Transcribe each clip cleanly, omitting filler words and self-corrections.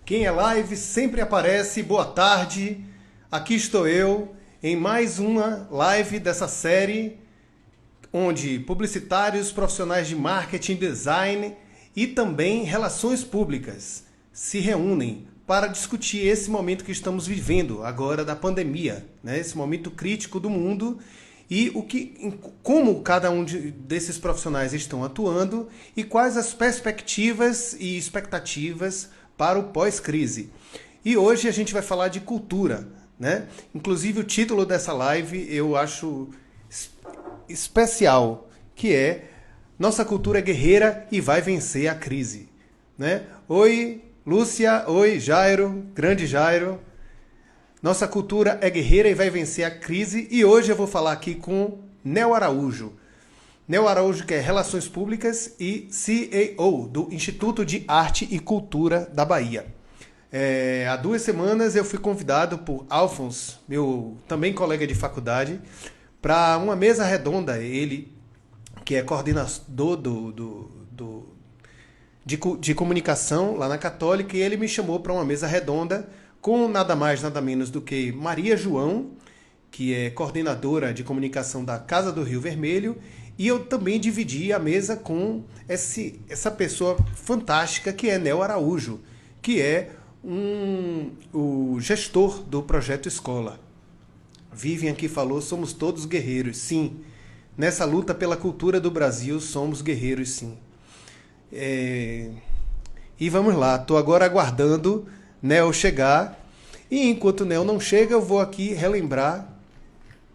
Quem é live sempre aparece. Boa tarde. Aqui estou eu em mais uma live dessa série onde publicitários, profissionais de marketing, design e também relações públicas se reúnem para discutir esse momento que estamos vivendo agora da pandemia, né? Esse momento crítico do mundo e como cada um desses profissionais estão atuando e quais as perspectivas e expectativas para o pós-crise. E hoje a gente vai falar de cultura, né? Inclusive o título dessa live eu acho especial, que é Nossa Cultura é Guerreira e Vai Vencer a Crise, né? Oi, Lúcia, oi, Jairo, grande Jairo. Nossa cultura é guerreira e vai vencer a crise. E hoje eu vou falar aqui com Nel Araújo. Nel Araújo, que é Relações Públicas e CEO do Instituto de Arte e Cultura da Bahia. Há 2 semanas eu fui convidado por Alphonse, meu também colega de faculdade, para uma mesa redonda. Ele, que é coordenador de comunicação lá na Católica, e ele me chamou para uma mesa redonda com nada mais, nada menos do que Maria João, que é coordenadora de comunicação da Casa do Rio Vermelho, e eu também dividi a mesa com essa pessoa fantástica que é Nel Araújo, que é o gestor do Projeto Escola. Vivian aqui falou, somos todos guerreiros, sim. Nessa luta pela cultura do Brasil, somos guerreiros, sim. E vamos lá, estou agora aguardando Nel chegar, e enquanto Nel não chega, eu vou aqui relembrar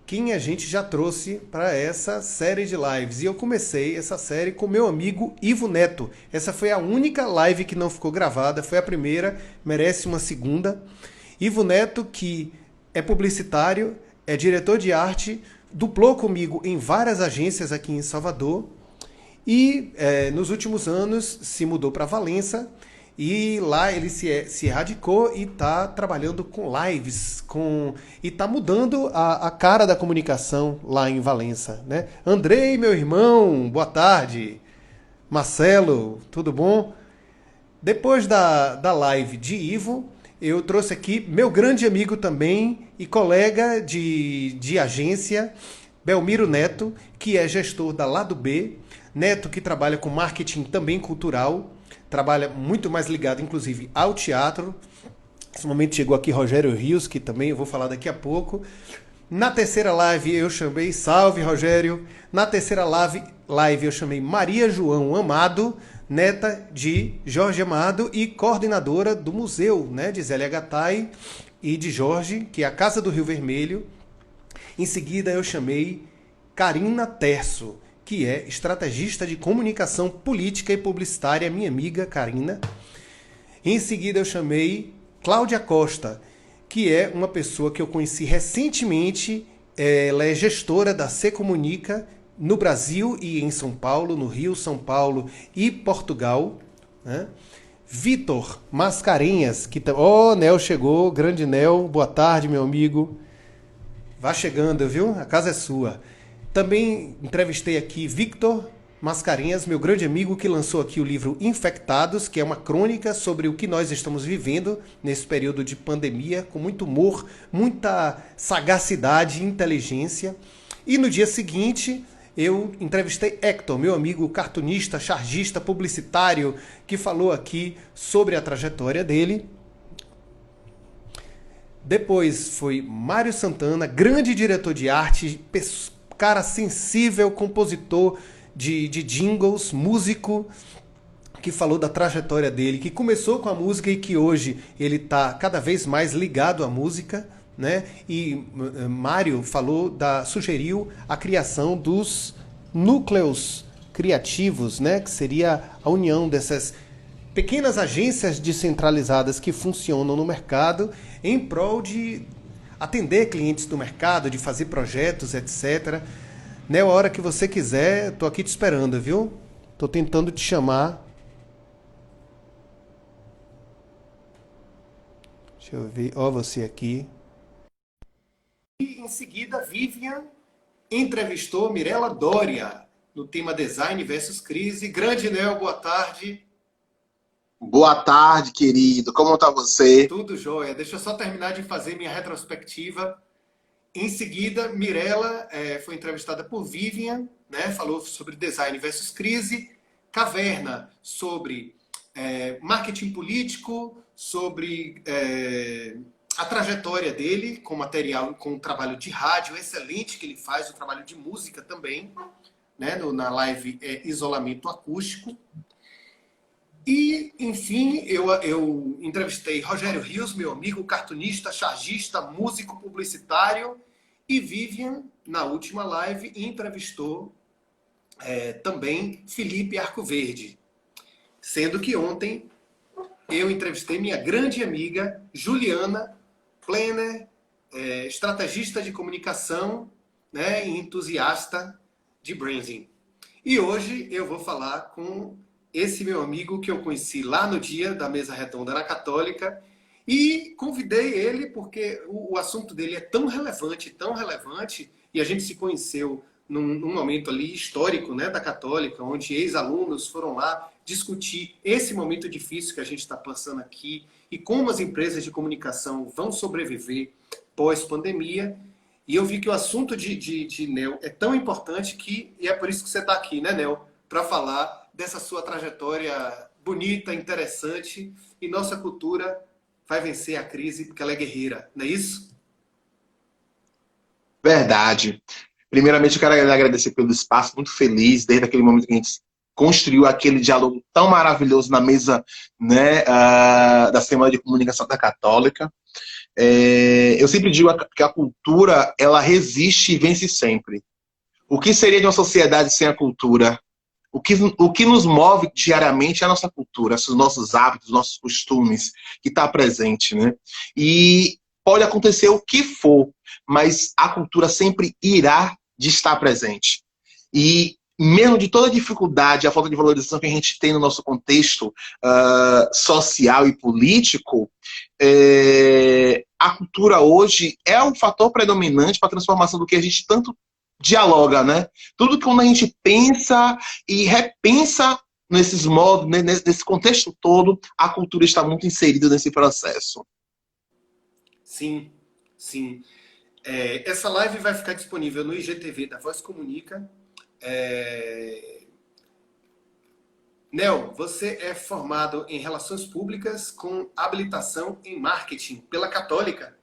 quem a gente já trouxe para essa série de lives. E eu comecei essa série com meu amigo Ivo Neto. Essa foi a única live que não ficou gravada, foi a primeira, merece uma segunda. Ivo Neto, que é publicitário, é diretor de arte, duplou comigo em várias agências aqui em Salvador e nos últimos anos se mudou para Valença. E lá ele se radicou e está trabalhando com lives, e está mudando a cara da comunicação lá em Valença, né? Andrei, meu irmão, boa tarde. Marcelo, tudo bom? Depois da live de Ivo, eu trouxe aqui meu grande amigo também e colega de agência, Belmiro Neto, que é gestor da Lado B. Neto, que trabalha com marketing também cultural, trabalha muito mais ligado, inclusive, ao teatro. Nesse momento chegou aqui Rogério Rios, que também eu vou falar daqui a pouco. Na terceira live eu chamei, salve Rogério, na terceira live eu chamei Maria João Amado, neta de Jorge Amado e coordenadora do museu, né, de Zélia Gattai e de Jorge, que é a Casa do Rio Vermelho. Em seguida eu chamei Karina Terço, que é estrategista de comunicação política e publicitária, minha amiga Karina. Em seguida eu chamei Cláudia Costa, que é uma pessoa que eu conheci recentemente. Ela é gestora da Se Comunica no Brasil e em São Paulo, no Rio, São Paulo e Portugal, né? Vitor Mascarenhas, que Nel chegou, grande Nel, boa tarde, meu amigo. Vá chegando, viu? A casa é sua. Também entrevistei aqui Victor Mascarenhas, meu grande amigo, que lançou aqui o livro Infectados, que é uma crônica sobre o que nós estamos vivendo nesse período de pandemia, com muito humor, muita sagacidade e inteligência. E no dia seguinte, eu entrevistei Hector, meu amigo cartunista, chargista, publicitário, que falou aqui sobre a trajetória dele. Depois foi Mário Santana, grande diretor de arte, cara sensível, compositor de jingles, músico, que falou da trajetória dele, que começou com a música e que hoje ele está cada vez mais ligado à música, né? E Mário sugeriu a criação dos núcleos criativos, né? Que seria a união dessas pequenas agências descentralizadas que funcionam no mercado em prol de atender clientes do mercado, de fazer projetos, etc. Né, a hora que você quiser, tô aqui te esperando, viu? Tô tentando te chamar. Deixa eu ver, você aqui. E em seguida, Vivian entrevistou Mirella Doria no tema Design versus Crise. Grande Nel, boa tarde. Boa tarde, querido. Como tá você? Tudo jóia. Deixa eu só terminar de fazer minha retrospectiva. Em seguida, Mirella foi entrevistada por Vivian, né? Falou sobre design versus crise. Caverna, sobre marketing político, sobre a trajetória dele com material, com o trabalho de rádio excelente que ele faz, o trabalho de música também, né? Na live Isolamento Acústico. E, enfim, eu entrevistei Rogério Rios, meu amigo, cartunista, chargista, músico publicitário, e Vivian, na última live, entrevistou também Felipe Arcoverde. Sendo que ontem eu entrevistei minha grande amiga Juliana Plenner, estrategista de comunicação, né, e entusiasta de branding. E hoje eu vou falar com esse meu amigo que eu conheci lá no dia da mesa redonda na Católica e convidei ele porque o assunto dele é tão relevante, e a gente se conheceu num momento ali histórico, né, da Católica, onde ex-alunos foram lá discutir esse momento difícil que a gente está passando aqui e como as empresas de comunicação vão sobreviver pós-pandemia. E eu vi que o assunto de Nel é tão importante e é por isso que você está aqui, né, Nel? Para falar dessa sua trajetória bonita, interessante. E nossa cultura vai vencer a crise porque ela é guerreira, não é isso? Verdade. Primeiramente, eu quero agradecer pelo espaço, muito feliz, desde aquele momento que a gente construiu aquele diálogo tão maravilhoso na mesa, né, da Semana de Comunicação da Católica. Eu sempre digo que a cultura, ela resiste e vence sempre. O que seria de uma sociedade sem a cultura? O que nos move diariamente é a nossa cultura, os nossos hábitos, os nossos costumes, que está presente, né? E pode acontecer o que for, mas a cultura sempre irá de estar presente. E mesmo de toda a dificuldade, a falta de valorização que a gente tem no nosso contexto social e político, a cultura hoje é um fator predominante para a transformação do que a gente tanto dialoga, né? Tudo que quando a gente pensa e repensa nesses modos, né, nesse contexto todo, a cultura está muito inserida nesse processo. Sim, sim. Essa live vai ficar disponível no IGTV da Voz Comunica. Nel, você é formado em Relações Públicas com habilitação em Marketing pela Católica.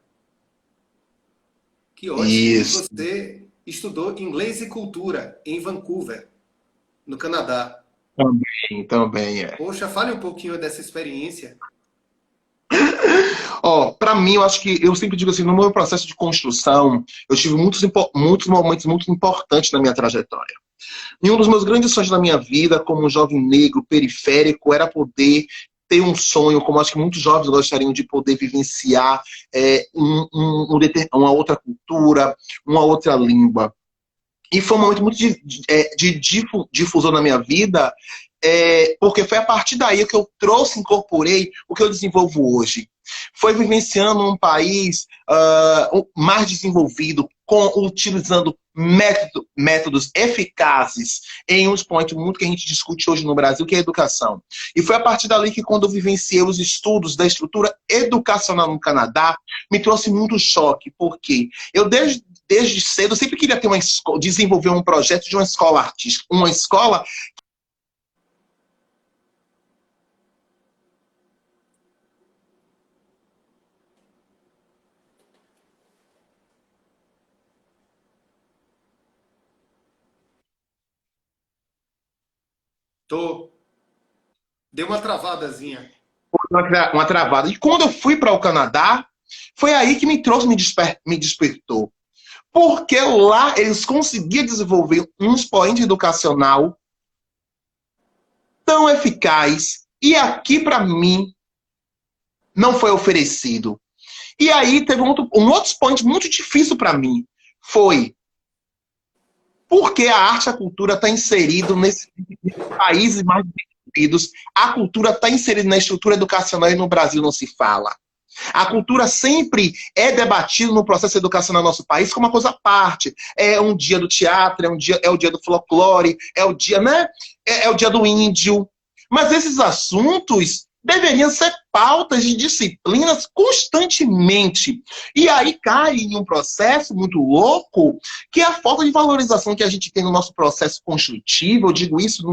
Que ótimo! E Isso, você estudou Inglês e Cultura em Vancouver, no Canadá. também é. Poxa, fale um pouquinho dessa experiência. Ó, para mim, eu acho que eu sempre digo assim, no meu processo de construção, eu tive muitos momentos muito importantes na minha trajetória. E um dos meus grandes sonhos na minha vida, como um jovem negro periférico, era poder ter um sonho, como acho que muitos jovens gostariam de poder vivenciar uma outra cultura, uma outra língua. E foi um momento muito de difusão na minha vida, porque foi a partir daí que eu trouxe, incorporei o que eu desenvolvo hoje. Foi vivenciando um país mais desenvolvido, utilizando métodos eficazes em um ponto muito que a gente discute hoje no Brasil, que é a educação. E foi a partir dali que, quando eu vivenciei os estudos da estrutura educacional no Canadá, me trouxe muito choque, porque eu, desde cedo, sempre queria ter desenvolver um projeto de uma escola artística, uma escola. Tô. Deu uma travadazinha. Uma travada. E quando eu fui para o Canadá, foi aí que me trouxe, me despertou. Porque lá eles conseguiam desenvolver um expoente educacional tão eficaz, e aqui, para mim, não foi oferecido. E aí teve um outro expoente muito difícil para mim. Foi porque a arte e a cultura está inserido nesses países mais desenvolvidos, a cultura está inserida na estrutura educacional e no Brasil não se fala. A cultura sempre é debatida no processo educacional do nosso país como uma coisa à parte. É um dia do teatro, é o dia do folclore, é o dia, né? É o dia do índio. Mas esses assuntos, deveriam ser pautas de disciplinas constantemente. E aí cai em um processo muito louco, que é a falta de valorização que a gente tem no nosso processo construtivo. Eu digo isso,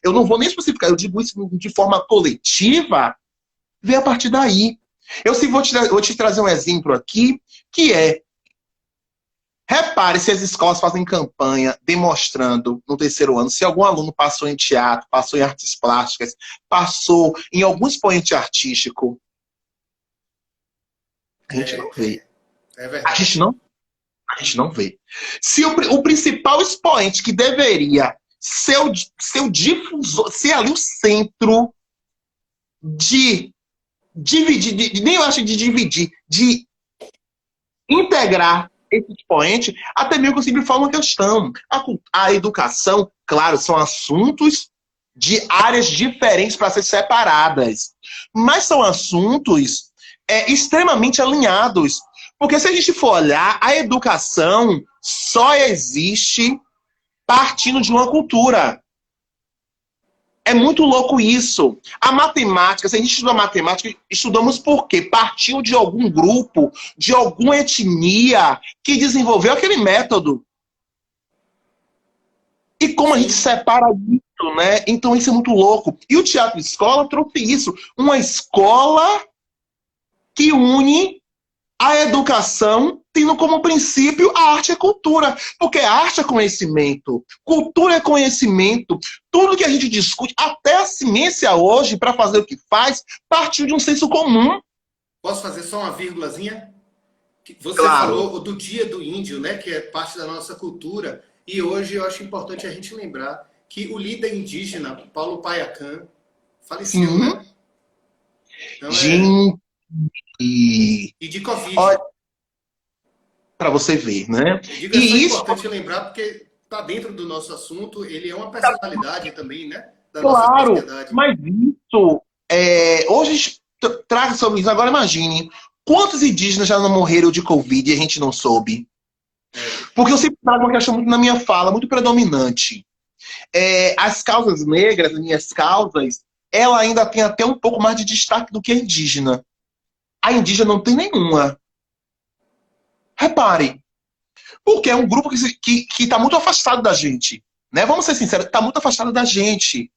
eu não vou nem especificar, eu digo isso de forma coletiva, vem a partir daí. Vou te trazer um exemplo aqui, que é, repare se as escolas fazem campanha demonstrando no terceiro ano se algum aluno passou em teatro, passou em artes plásticas, passou em algum expoente artístico. A gente não vê. É verdade. A gente não vê. Se o principal expoente que deveria ser o difusor, ser ali o centro de dividir, nem eu acho de dividir, de integrar esse expoente, até mesmo que eu sempre falo uma questão. A educação, claro, são assuntos de áreas diferentes para ser separadas, mas são assuntos extremamente alinhados. Porque se a gente for olhar, a educação só existe partindo de uma cultura. É muito louco isso. A matemática, se a gente estuda matemática, estudamos por quê? Partiu de algum grupo, de alguma etnia que desenvolveu aquele método. E como a gente separa isso, né? Então isso é muito louco. E o Teatro Escola trouxe isso. Uma escola que une a educação tendo como princípio a arte e a cultura. Porque a arte é conhecimento, cultura é conhecimento. Tudo que a gente discute, até a ciência hoje, para fazer o que faz, partiu de um senso comum. Posso fazer só uma vírgulazinha? Você Claro. falou do Dia do Índio, né, que é parte da nossa cultura. E hoje eu acho importante a gente lembrar que o líder indígena, Paulo Paiacã, faleceu, né? Então, Gente... E de Covid. Para você ver, né? Digo, é importante lembrar porque está dentro do nosso assunto, ele é uma personalidade também, né? Da nossa sociedade. Mas isso, hoje a gente traga sobre isso. Agora imagine, quantos indígenas já não morreram de Covid e a gente não soube? Porque eu sempre trago uma questão muito na minha fala, muito predominante. As causas negras, as minhas causas, ela ainda tem até um pouco mais de destaque do que a indígena. A indígena não tem nenhuma. Repare. Porque é um grupo que está muito afastado da gente. Né? Vamos ser sinceros, está muito afastado da gente.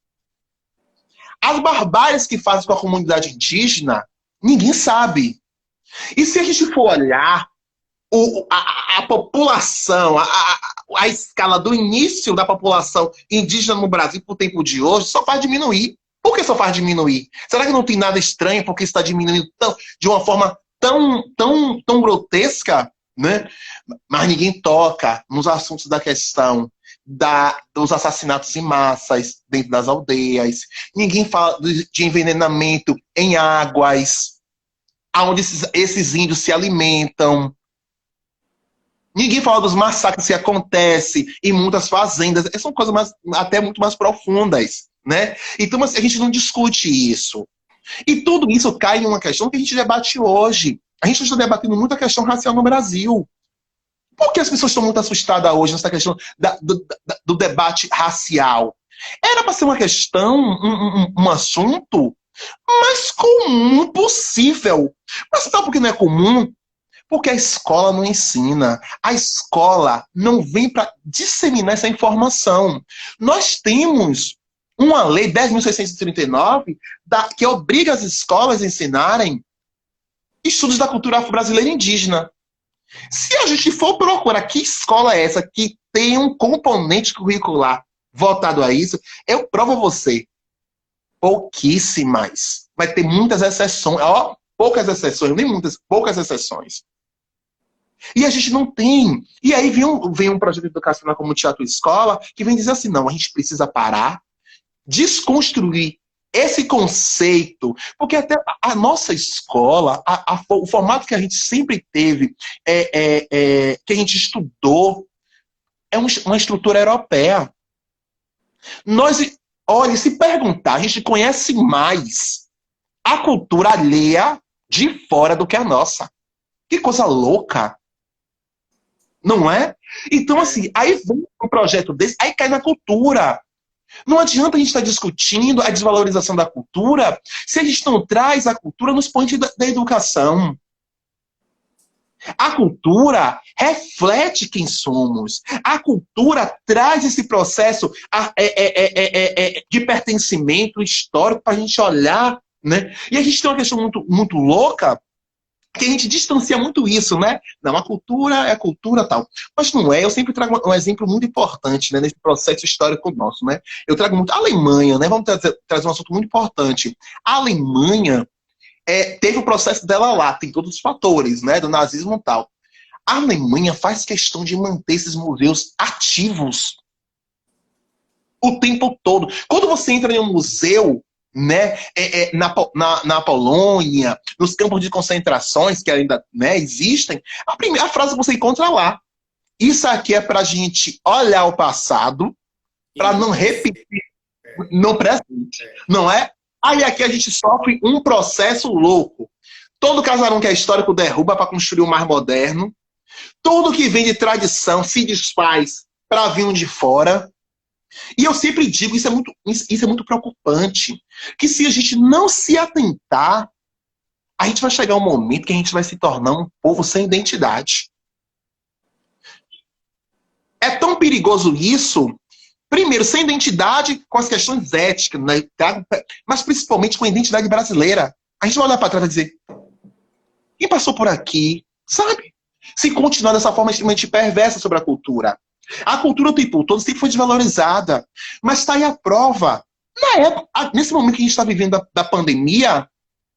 As barbáries que fazem com a comunidade indígena, ninguém sabe. E se a gente for olhar a população, a escala do início da população indígena no Brasil para o tempo de hoje, só faz diminuir. Por que só faz diminuir? Será que não tem nada estranho porque está diminuindo de uma forma tão grotesca? Né? Mas ninguém toca nos assuntos da questão dos assassinatos em massas dentro das aldeias. Ninguém fala de envenenamento em águas, onde esses índios se alimentam. Ninguém fala dos massacres que acontecem em muitas fazendas. Essas são coisas até muito mais profundas. Né? Então a gente não discute isso. E tudo isso cai em uma questão que a gente debate hoje. A gente está debatendo muito a questão racial no Brasil. Por que as pessoas estão muito assustadas hoje nessa questão do debate racial? Era para ser uma questão, um assunto mais comum possível. Mas sabe por que não é comum? Porque a escola não ensina. A escola não vem para disseminar essa informação. Nós temos uma lei 10.639 que obriga as escolas a ensinarem estudos da cultura afro-brasileira e indígena. Se a gente for procurar que escola é essa que tem um componente curricular voltado a isso, eu provo a você. Pouquíssimas. Vai ter muitas exceções. Poucas exceções, nem muitas, poucas exceções. E a gente não tem. E aí vem um projeto educacional como o Teatro Escola, que vem dizer assim, não, a gente precisa parar, desconstruir esse conceito, porque até a nossa escola, o formato que a gente sempre teve, que a gente estudou, é uma estrutura europeia. Olha, se perguntar, a gente conhece mais a cultura alheia de fora do que a nossa. Que coisa louca! Não é? Então, assim, aí vem um projeto desse, aí cai na cultura. Não adianta a gente estar discutindo a desvalorização da cultura se a gente não traz a cultura nos pontos da educação. A cultura reflete quem somos. A cultura traz esse processo de pertencimento histórico para a gente olhar, né? E a gente tem uma questão muito louca, que a gente distancia muito isso, né? Não, a cultura é cultura tal. Mas não é. Eu sempre trago um exemplo muito importante, né, nesse processo histórico nosso, né? Eu trago muito a Alemanha, né? Vamos trazer um assunto muito importante. A Alemanha teve o processo dela lá, tem todos os fatores, né, do nazismo e tal. A Alemanha faz questão de manter esses museus ativos o tempo todo. Quando você entra em um museu, né, na Polônia, nos campos de concentrações que ainda, né, existem, a primeira frase que você encontra lá: isso aqui é para a gente olhar o passado, para não repetir no presente, não é? Aí aqui a gente sofre um processo louco. Todo casarão que é histórico derruba para construir o mais moderno. Tudo que vem de tradição se desfaz para vir um de fora. E eu sempre digo, isso é muito preocupante, que se a gente não se atentar, a gente vai chegar um momento que a gente vai se tornar um povo sem identidade. É tão perigoso isso. Primeiro, sem identidade, com as questões éticas, né? Mas principalmente com a identidade brasileira. A gente vai olhar para trás e dizer: quem passou por aqui, sabe? Se continuar dessa forma extremamente perversa sobre a cultura. A cultura o tempo todo sempre foi desvalorizada. Mas está aí a prova. Na época, nesse momento que a gente está vivendo da pandemia,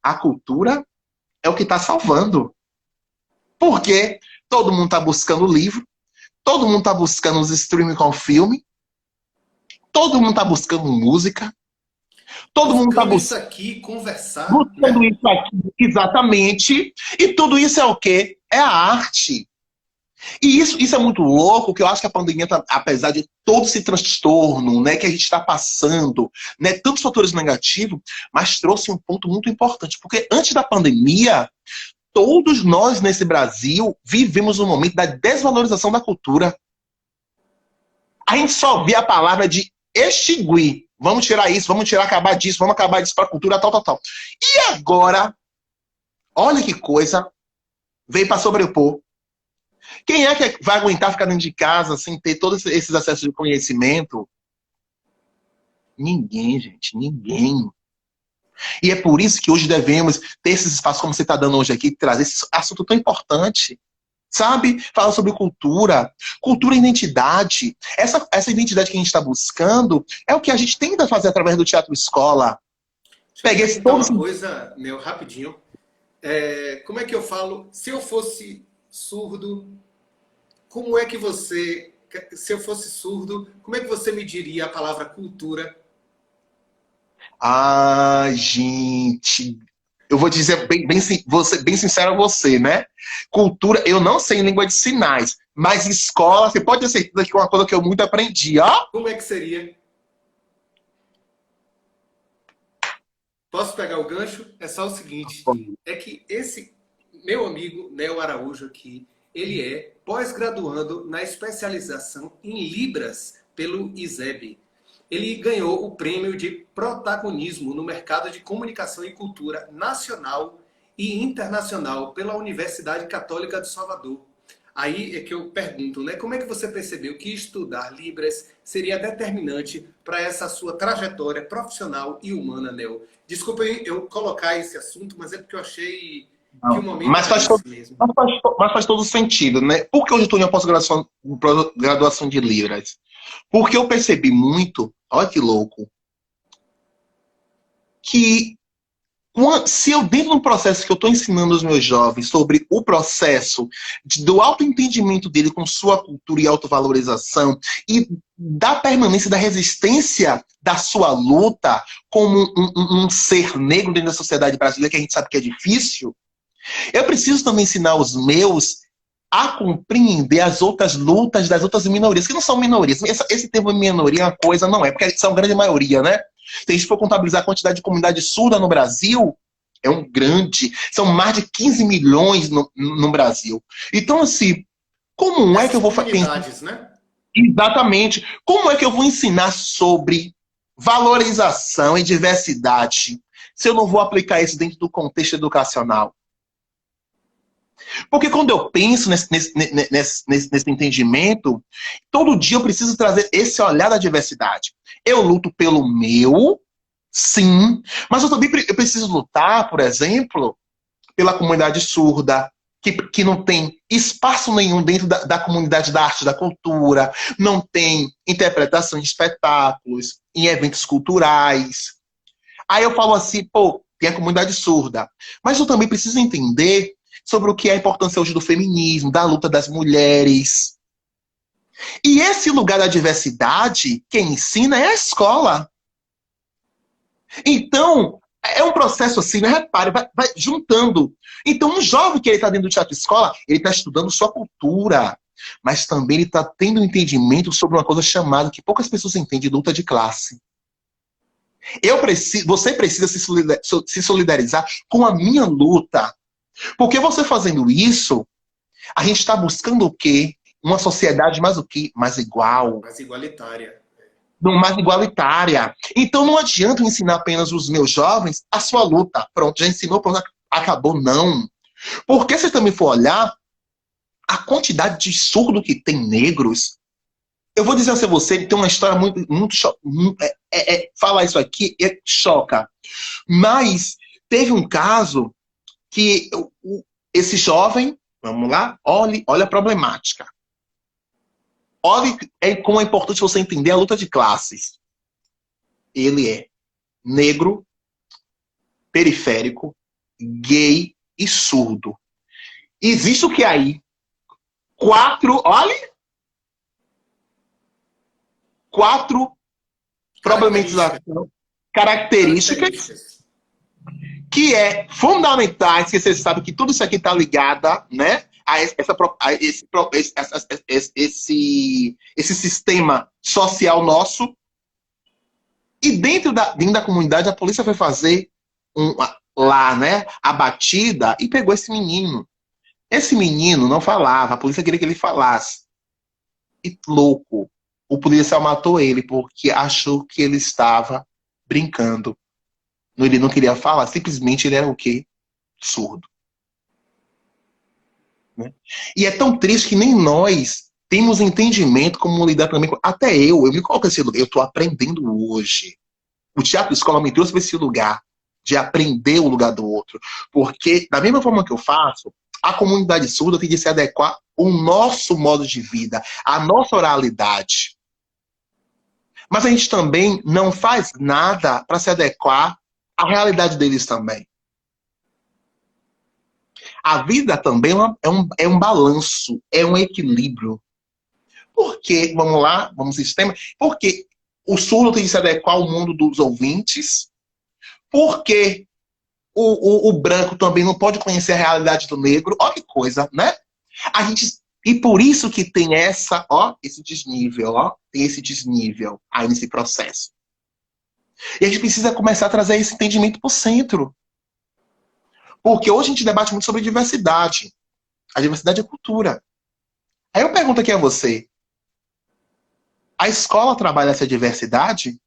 a cultura é o que está salvando. Por quê? Todo mundo está buscando livro, todo mundo está buscando os streaming com filme, todo mundo está buscando música. Todo mundo está buscando isso aqui, conversar. Buscando, né? Isso aqui, exatamente. E tudo isso é o quê? É a arte. E isso é muito louco, que eu acho que a pandemia, apesar de todo esse transtorno, né, que a gente está passando, né, tantos fatores negativos, mas trouxe um ponto muito importante. Porque antes da pandemia, todos nós nesse Brasil vivemos um momento da desvalorização da cultura. A gente só via a palavra de extinguir. Vamos tirar isso, vamos acabar disso para a cultura, tal. E agora, olha que coisa, veio para sobrepor. Quem é que vai aguentar ficar dentro de casa sem ter todos esses acessos de conhecimento? Ninguém, gente, ninguém. E é por isso que hoje devemos ter esses espaços como você está dando hoje aqui, trazer esse assunto tão importante. Sabe? Falar sobre cultura. Cultura e identidade. Essa identidade que a gente está buscando é o que a gente tenta fazer através do Teatro Escola. Peguei esse uma coisa, meu, rapidinho. Como é que eu falo? Se eu fosse surdo, como é que você... Se eu fosse surdo, como é que você me diria a palavra cultura? Ah, gente... Eu vou dizer bem sincero a você, né? Cultura, eu não sei língua de sinais, mas escola, você pode ter certeza que é uma coisa que eu muito aprendi, ó. Como é que seria? Posso pegar o gancho? É só o seguinte, é que esse meu amigo Neo Araújo aqui, ele é pós-graduando na especialização em Libras pelo ISEB. Ele ganhou o prêmio de protagonismo no mercado de comunicação e cultura nacional e internacional pela Universidade Católica de Salvador. Aí é que eu pergunto, né? Como é que você percebeu que estudar Libras seria determinante para essa sua trajetória profissional e humana, Neo? Desculpa eu colocar esse assunto, mas é porque eu achei que o momento mas faz mesmo. Mas faz todo sentido, né? Por que hoje eu estou em pós-graduação de Libras? Porque eu percebi muito, olha que louco, que se eu dentro do processo que eu estou ensinando os meus jovens sobre o processo do autoentendimento dele com sua cultura e autovalorização e da permanência da resistência da sua luta como um ser negro dentro da sociedade brasileira, que a gente sabe que é difícil, eu preciso também ensinar os meus a compreender as outras lutas das outras minorias, que não são minorias. Esse termo minoria é uma coisa, não é, porque eles são a grande maioria, né? Se a gente for contabilizar a quantidade de comunidade surda no Brasil, são mais de 15 milhões no Brasil. Então, assim, como é que eu vou fazer? Né? Exatamente. Como é que eu vou ensinar sobre valorização e diversidade se eu não vou aplicar isso dentro do contexto educacional? Porque quando eu penso nesse entendimento, todo dia eu preciso trazer esse olhar da diversidade. Eu luto pelo meu, sim, mas eu também preciso lutar, por exemplo, pela comunidade surda, que não tem espaço nenhum dentro da comunidade da arte e da cultura, não tem interpretação de espetáculos, em eventos culturais. Aí eu falo assim, pô, tem a comunidade surda. Mas eu também preciso entender sobre o que é a importância hoje do feminismo, da luta das mulheres. E esse lugar da diversidade, quem ensina é a escola. Então, é um processo assim, né? Repare, vai juntando. Então, um jovem que ele está dentro do teatro escola, ele está estudando sua cultura, mas também ele está tendo um entendimento sobre uma coisa chamada, que poucas pessoas entendem, de luta de classe. Você precisa se solidarizar com a minha luta. Porque você fazendo isso, a gente está buscando o quê? Uma sociedade mais o quê? Mais igual. Mais igualitária. Não, mais igualitária. Então não adianta eu ensinar apenas os meus jovens a sua luta. Pronto, já ensinou, pronto, acabou. Não. Porque se também for olhar a quantidade de surdo que tem negros, eu vou dizer a você, tem uma história muito falar isso aqui choca. Mas teve um caso que esse jovem, vamos lá, olha a problemática. Olha como é importante você entender a luta de classes. Ele é negro, periférico, gay e surdo. Existe o que aí? Quatro problematizações, características que é fundamentais, que você sabe que tudo isso aqui está ligado, né, a esse sistema social nosso. E dentro da comunidade, a polícia foi fazer lá, né, a batida e pegou esse menino. Esse menino não falava, a polícia queria que ele falasse. E louco, o policial matou ele porque achou que ele estava brincando. Ele não queria falar, simplesmente ele era o quê? Surdo. Né? E é tão triste que nem nós temos entendimento como lidar também com... Até eu me coloco nesse lugar, eu estou aprendendo hoje. O teatro escola me trouxe para esse lugar de aprender o lugar do outro. Porque, da mesma forma que eu faço, a comunidade surda tem de se adequar ao nosso modo de vida, à nossa oralidade. Mas a gente também não faz nada para se adequar à realidade deles também. A vida também é um balanço, é um equilíbrio. Porque, vamos lá, vamos ao sistema, porque o surdo tem de se adequar ao mundo dos ouvintes, porque o branco também não pode conhecer a realidade do negro. Olha que coisa, né? E por isso que tem esse desnível, tem esse desnível aí nesse processo. E a gente precisa começar a trazer esse entendimento para o centro. Porque hoje a gente debate muito sobre diversidade. A diversidade é cultura. Aí eu pergunto aqui a você, a escola trabalha essa diversidade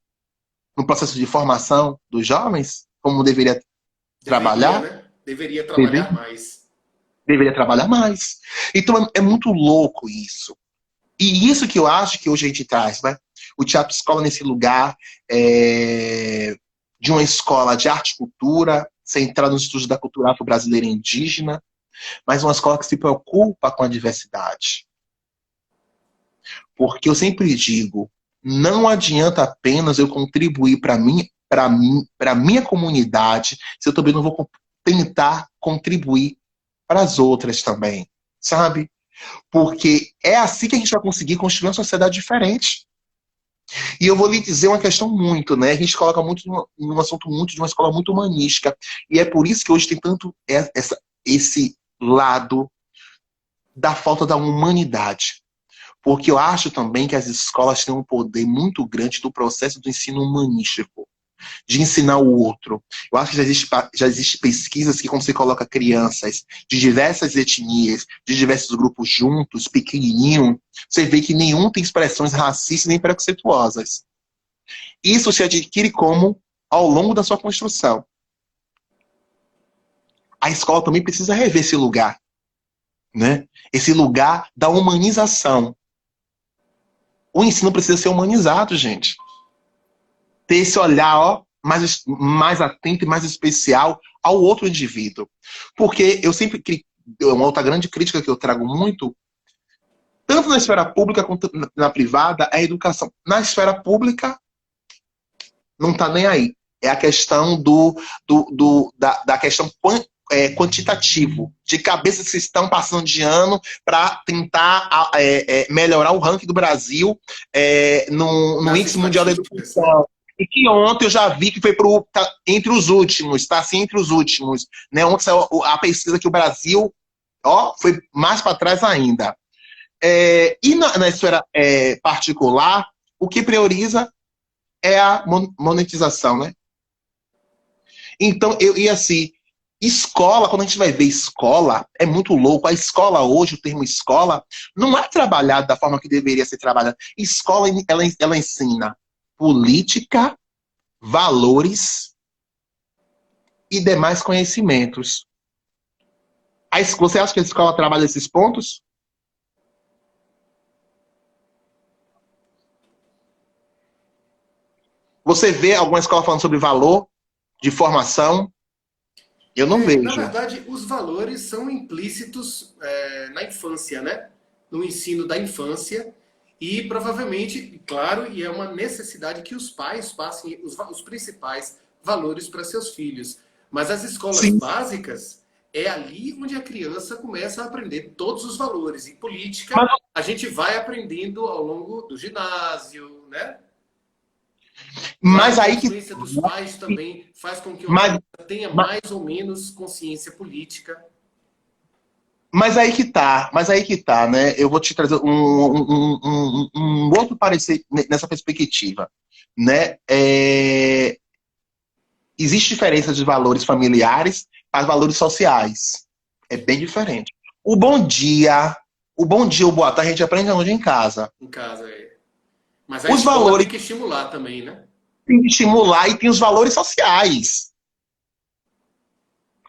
no processo de formação dos jovens, como deveria trabalhar? Né? Deveria trabalhar mais. Deveria trabalhar mais. Então é muito louco isso. E isso que eu acho que hoje a gente traz, né? O teatro escola nesse lugar de uma escola de arte e cultura, centrada nos estudos da cultura afro-brasileira e indígena, mas uma escola que se preocupa com a diversidade. Porque eu sempre digo, não adianta apenas eu contribuir para a minha comunidade, se eu também não vou tentar contribuir para as outras também, sabe? Porque é assim que a gente vai conseguir construir uma sociedade diferente. E eu vou lhe dizer uma questão muito, né? A gente coloca muito num assunto muito de uma escola muito humanística. E é por isso que hoje tem tanto esse lado da falta da humanidade. Porque eu acho também que as escolas têm um poder muito grande do processo do ensino humanístico, de ensinar o outro. Eu acho que já existe pesquisas que, quando você coloca crianças de diversas etnias, de diversos grupos juntos, pequenininho, você vê que nenhum tem expressões racistas nem preconceituosas. Isso se adquire como ao longo da sua construção. A escola também precisa rever esse lugar, né? Esse lugar da humanização. O ensino precisa ser humanizado, gente. Ter esse olhar, ó, mais atento e mais especial ao outro indivíduo. Porque eu sempre... Uma outra grande crítica que eu trago muito, tanto na esfera pública quanto na privada, é a educação. Na esfera pública, não está nem aí. É a questão da questão quantitativo, de cabeças que estão passando de ano para tentar melhorar o ranking do Brasil no índice mundial da educação. E que ontem eu já vi que foi entre os últimos, tá assim, entre os últimos. Né? Ontem saiu a pesquisa que o Brasil foi mais para trás ainda. E na esfera particular, o que prioriza é a monetização, né? Então, assim, escola, quando a gente vai ver escola, é muito louco. A escola hoje, o termo escola, não é trabalhado da forma que deveria ser trabalhado. Escola, ela ensina política, valores e demais conhecimentos. Você acha que a escola trabalha esses pontos? Você vê alguma escola falando sobre valor de formação? Eu não Na vejo. verdade, os valores são implícitos na infância, né? No ensino da infância. E provavelmente, claro, e é uma necessidade que os pais passem os principais valores para seus filhos. Mas as escolas Sim. básicas é ali onde a criança começa a aprender todos os valores. E política, Mas, a gente vai aprendendo ao longo do ginásio, né? Claro mas que a aí que influência dos pais também faz com que uma mas, criança tenha mais ou menos consciência política. mas aí que tá, né? Eu vou te trazer um outro parecer nessa perspectiva, né? Existe diferença de valores familiares para valores sociais. É bem diferente. O bom dia, o boa tarde, a gente aprende onde em casa. Em casa, é. Mas a Os escola tem valores que estimular também, né? tem que estimular e tem os valores sociais.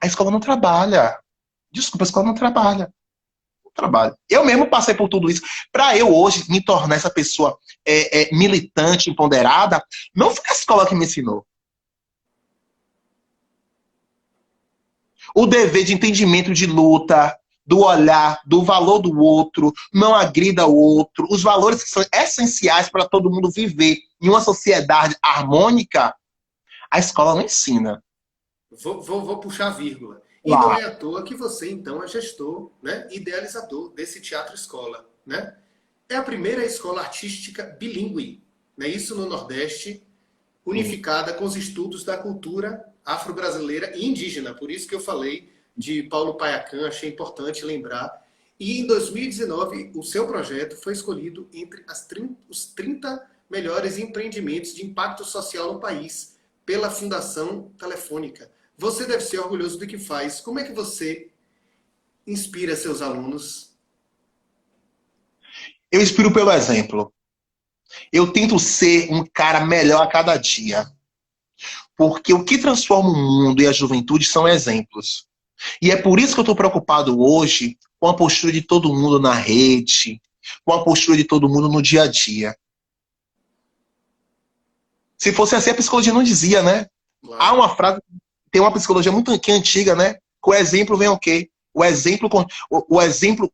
A escola não trabalha. Desculpa, a escola não trabalha. Trabalho. Eu mesmo passei por tudo isso. Para eu hoje me tornar essa pessoa militante, empoderada, não foi a escola que me ensinou. O dever de entendimento de luta, do olhar, do valor do outro, não agrida o outro, os valores que são essenciais para todo mundo viver em uma sociedade harmônica, a escola não ensina. Vou puxar a vírgula. E não Lá. é à toa que você, então, é gestor, né, idealizador desse teatro-escola, né? É a primeira escola artística bilíngue, né, isso no Nordeste, unificada com os estudos da cultura afro-brasileira e indígena. Por isso que eu falei de Paulo Paiacã, achei importante lembrar. E em 2019, o seu projeto foi escolhido entre os 30 melhores empreendimentos de impacto social no país, pela Fundação Telefônica. Você deve ser orgulhoso do que faz. Como é que você inspira seus alunos? Eu inspiro pelo exemplo. Eu tento ser um cara melhor a cada dia. Porque o que transforma o mundo e a juventude são exemplos. E é por isso que eu estou preocupado hoje com a postura de todo mundo na rede, com a postura de todo mundo no dia a dia. Se fosse assim, a psicologia não dizia, né? Claro. Há uma frase, tem uma psicologia muito antiga, né? Com o exemplo vem o quê? O exemplo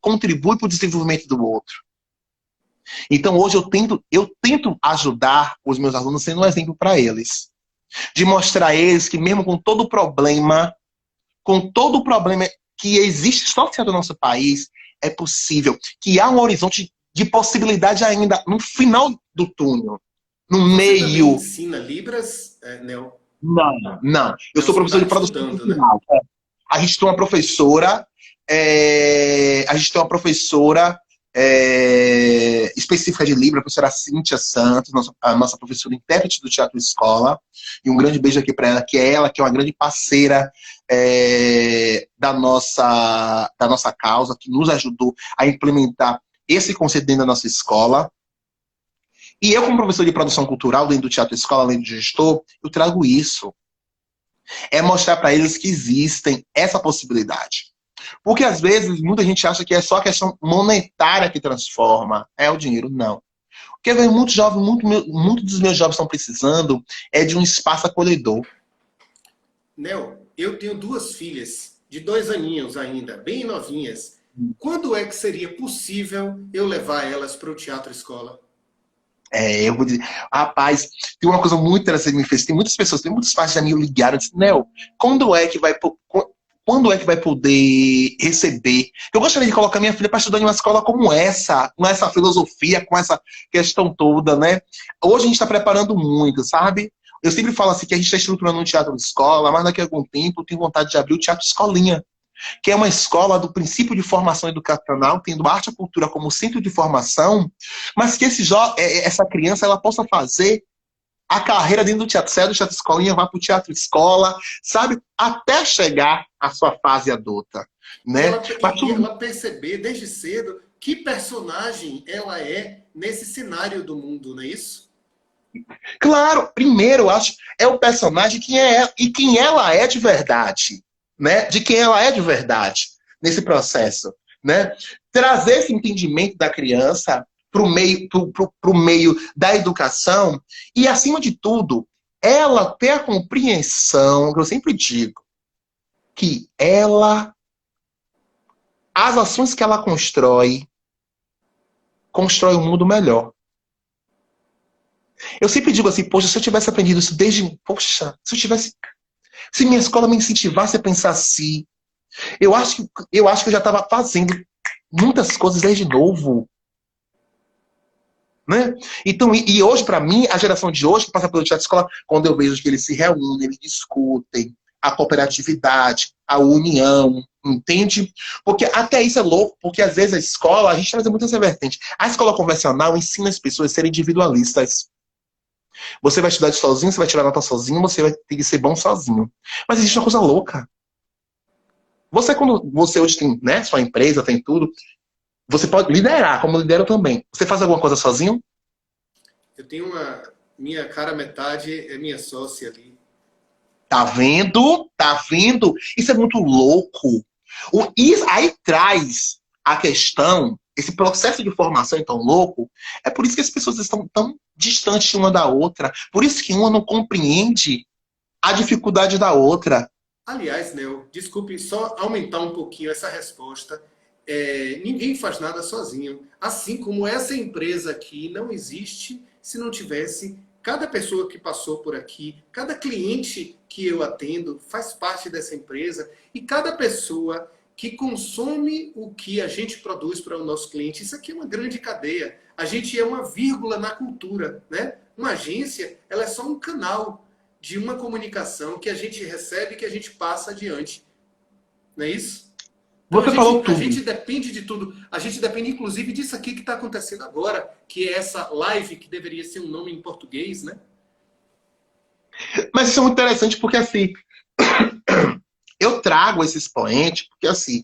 contribui para o desenvolvimento do outro. Então hoje eu tento ajudar os meus alunos sendo um exemplo para eles. De mostrar a eles que mesmo com todo o problema que existe social no nosso país, é possível, que há um horizonte de possibilidade ainda no final do túnel, no Você meio. também ensina Libras, Nel? Não. Eu sou professor de produção cultural. Né? A gente tem uma professora, específica de Libra, a professora Cíntia Santos, a nossa professora intérprete do Teatro Escola. E um grande beijo aqui para ela, que é uma grande parceira da nossa causa, que nos ajudou a implementar esse conceito dentro da nossa escola. E eu, como professor de produção cultural dentro do Teatro Escola, além de gestor, eu trago isso. É mostrar para eles que existem essa possibilidade. Porque às vezes muita gente acha que é só a questão monetária que transforma. É o dinheiro, não. Porque vem muito jovem, muito dos meus jovens estão precisando é de um espaço acolhedor. Nel, eu tenho duas filhas de 2 aninhos ainda, bem novinhas. Quando é que seria possível eu levar elas para o Teatro Escola? Eu vou dizer, rapaz, tem uma coisa muito interessante que me fez. Tem muitas pessoas, tem muitos pais já me ligaram e disseram, Nel, quando é que vai poder receber? Eu gostaria de colocar minha filha para estudar em uma escola como essa, com essa filosofia, com essa questão toda, né? Hoje a gente está preparando muito, sabe? Eu sempre falo assim que a gente está estruturando um teatro de escola, mas daqui a algum tempo eu tenho vontade de abrir o Teatro Escolinha, que é uma escola do princípio de formação educacional, tendo arte e cultura como centro de formação, mas que essa criança ela possa fazer a carreira dentro do teatro, sai do teatro escolinha, vai para o teatro escola, sabe? Até chegar à sua fase adulta, E né? ela, Mas e ela perceber desde cedo que personagem ela é nesse cenário do mundo, não é isso? claro, primeiro, eu acho, é o personagem e quem ela é de verdade, né? De quem ela é de verdade nesse processo, né? Trazer esse entendimento da criança para o meio da educação e, acima de tudo, ela ter a compreensão, que eu sempre digo, que as ações que ela constrói um mundo melhor. Eu sempre digo assim, poxa, se eu tivesse aprendido isso poxa, se minha escola me incentivasse a pensar assim, eu acho que eu já estava fazendo muitas coisas desde novo, né? Então, e hoje, para mim, a geração de hoje que passa pelo teatro escola, quando eu vejo que eles se reúnem, eles discutem, a cooperatividade, a união, entende? Porque até isso é louco, porque às vezes a escola, a gente traz muitas vertentes. A escola convencional ensina as pessoas a serem individualistas. Você vai estudar sozinho, você vai tirar nota sozinho, você vai ter que ser bom sozinho. Mas existe uma coisa louca. Quando você hoje tem, né, sua empresa, tem tudo, você pode liderar, como eu lidero também. Você faz alguma coisa sozinho? Eu tenho minha cara metade é minha sócia ali. Tá vendo? Tá vendo? Isso é muito louco. Aí traz a questão, esse processo de formação é tão louco, é por isso que as pessoas estão tão distantes uma da outra, por isso que uma não compreende a dificuldade da outra. Aliás, Nel, desculpe só aumentar um pouquinho essa resposta. Ninguém faz nada sozinho. Assim como essa empresa aqui não existe se não tivesse cada pessoa que passou por aqui, cada cliente que eu atendo faz parte dessa empresa e cada pessoa que consome o que a gente produz para o nosso cliente. Isso aqui é uma grande cadeia. A gente é uma vírgula na cultura, né? Uma agência, ela é só um canal de uma comunicação que a gente recebe e que a gente passa adiante. Não é isso? Então Você falou a tudo. gente depende de tudo. A gente depende, inclusive, disso aqui que está acontecendo agora, que é essa live, que deveria ser um nome em português, né? Mas isso é muito interessante porque, assim, eu trago esse expoente porque, assim,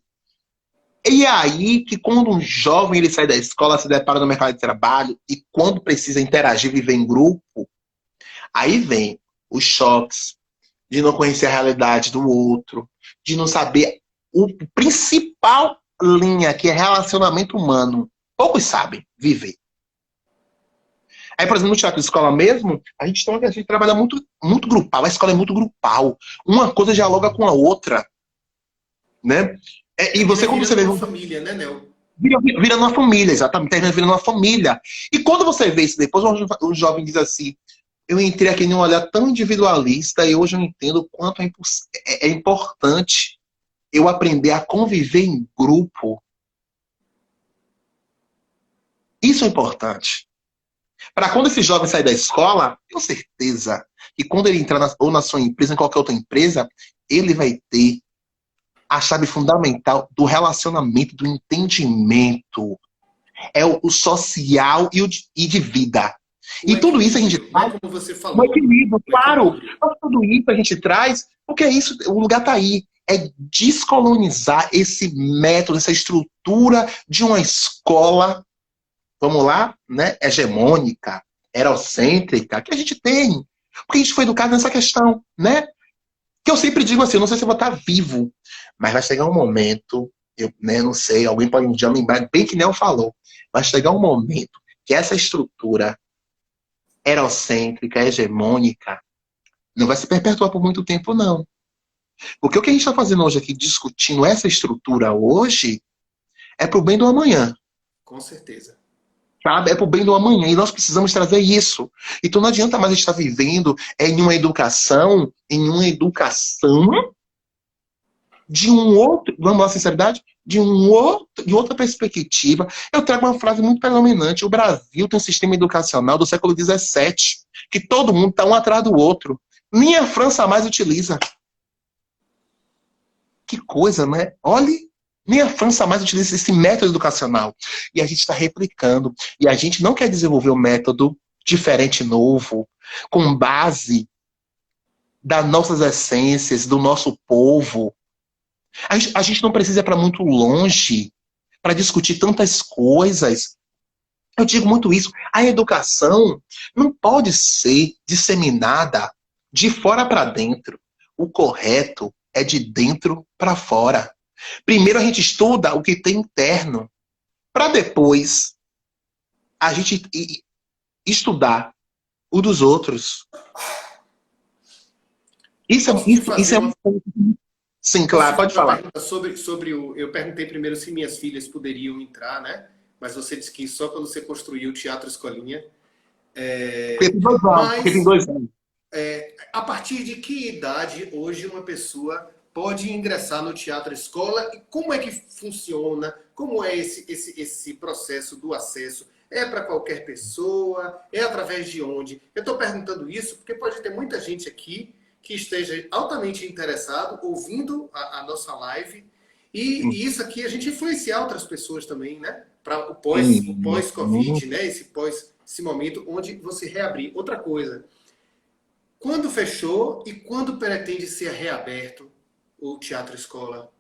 e é aí que quando um jovem ele sai da escola, se depara no mercado de trabalho e quando precisa interagir, viver em grupo, aí vem os choques de não conhecer a realidade do outro, de não saber o principal linha, que é relacionamento humano. Poucos sabem viver. Aí, por exemplo, no teatro de escola mesmo, a gente trabalha muito, muito grupal. A escola é muito grupal. Uma coisa dialoga com a outra, né? E você, Termina quando você virando vê, uma família, né, Nel? vira uma família, exatamente, termina virando uma família. E quando você vê isso depois, um jovem diz assim, eu entrei aqui num olhar tão individualista e hoje eu entendo o quanto é importante eu aprender a conviver em grupo. Isso é importante. Para quando esse jovem sair da escola, tenho certeza que quando ele entrar ou na sua empresa, em qualquer outra empresa, ele vai ter a chave fundamental do relacionamento, do entendimento. É o social e de vida. O E tudo isso a gente equilíbrio, né? traz Como você um falou. equilíbrio, O claro. equilíbrio. Mas tudo isso a gente traz, porque é isso, o lugar está aí. É descolonizar esse método, essa estrutura de uma escola, vamos lá, né, hegemônica, erocêntrica que a gente tem. Porque a gente foi educado nessa questão, né? Que eu sempre digo assim, eu não sei se eu vou estar vivo, mas vai chegar um momento, eu, né, não sei, alguém pode um dia lembrar, bem que nem eu falou, vai chegar um momento que essa estrutura erocêntrica, hegemônica, não vai se perpetuar por muito tempo, não. Porque o que a gente está fazendo hoje aqui, discutindo essa estrutura hoje, é para o bem do amanhã. Com certeza. Sabe? É para o bem do amanhã. E nós precisamos trazer isso. Então não adianta mais a gente estar vivendo em uma educação de um outro, vamos lá, sinceridade, de outra perspectiva. Eu trago uma frase muito predominante. O Brasil tem um sistema educacional do século XVII, que todo mundo está um atrás do outro. Nem a França mais utiliza. Que coisa, né? Olhe, nem a França mais utiliza esse método educacional. E a gente está replicando. E a gente não quer desenvolver um método diferente, novo, com base das nossas essências, do nosso povo. A gente não precisa ir para muito longe para discutir tantas coisas. Eu digo muito isso. A educação não pode ser disseminada de fora para dentro. O correto é de dentro para fora. Primeiro a gente estuda o que tem interno, para depois a gente estudar o dos outros. Posso te Isso fazer é uma, um ponto. Sim, posso claro, te pode fazer uma falar. pergunta sobre o. Eu perguntei primeiro se minhas filhas poderiam entrar, né? Mas você disse que só quando você construiu o Teatro Escolinha. Porque tem 2 anos. Porque tem Mas 2 anos. a partir de que idade hoje uma pessoa pode ingressar no Teatro Escola e como é que funciona? Como é esse processo do acesso? É para qualquer pessoa? É através de onde? Eu estou perguntando isso porque pode ter muita gente aqui que esteja altamente interessado, ouvindo a nossa live, e isso aqui a gente influenciar outras pessoas também, né? Para o pós-Covid, né? Esse momento onde você reabrir. Outra coisa, quando fechou e quando pretende ser reaberto o Teatro Escola?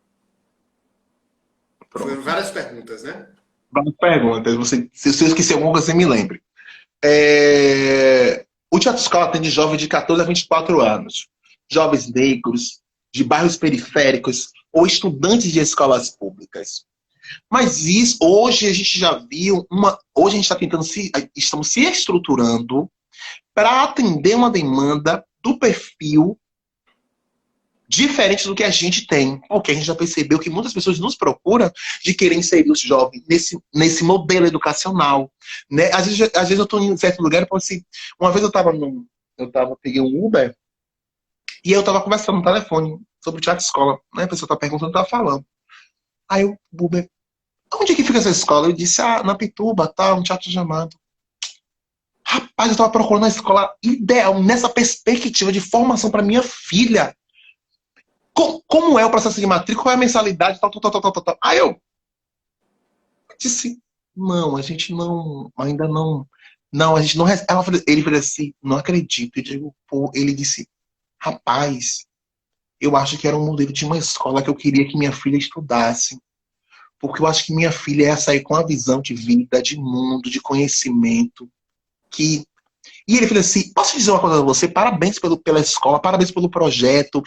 Foram Pronto. várias perguntas, né? Várias perguntas. Se você esquecer alguma coisa, você me lembre. O Teatro Escola tem de jovens de 14 a 24 anos. Jovens negros, de bairros periféricos ou estudantes de escolas públicas. Mas isso, hoje a gente já viu hoje a gente está tentando estamos se estruturando para atender uma demanda do perfil diferente do que a gente tem. Porque a gente já percebeu que muitas pessoas nos procuram de querer inserir os jovens nesse modelo educacional. Né? Às vezes eu estou em um certo lugar e posso assim, uma vez peguei um Uber e eu estava conversando no telefone sobre o teatro escola. Né? A pessoa está perguntando, estava falando. Aí o Uber, onde é que fica essa escola? Eu disse, na Pituba, tá, um teatro chamado. Rapaz, eu estava procurando a escola ideal, nessa perspectiva de formação para minha filha. Como é o processo de matrícula? Qual é a mensalidade? Tal, tal, tal, tal, tal, tal. Aí eu disse, não, a gente não, ainda não, não, a gente não recebe. Ele falou assim, não acredito. Eu digo, pô, ele disse, rapaz, eu acho que era um modelo de uma escola que eu queria que minha filha estudasse. Porque eu acho que minha filha ia sair com a visão de vida, de mundo, de conhecimento. E ele falou assim, posso dizer uma coisa a você? Parabéns pela escola, parabéns pelo projeto,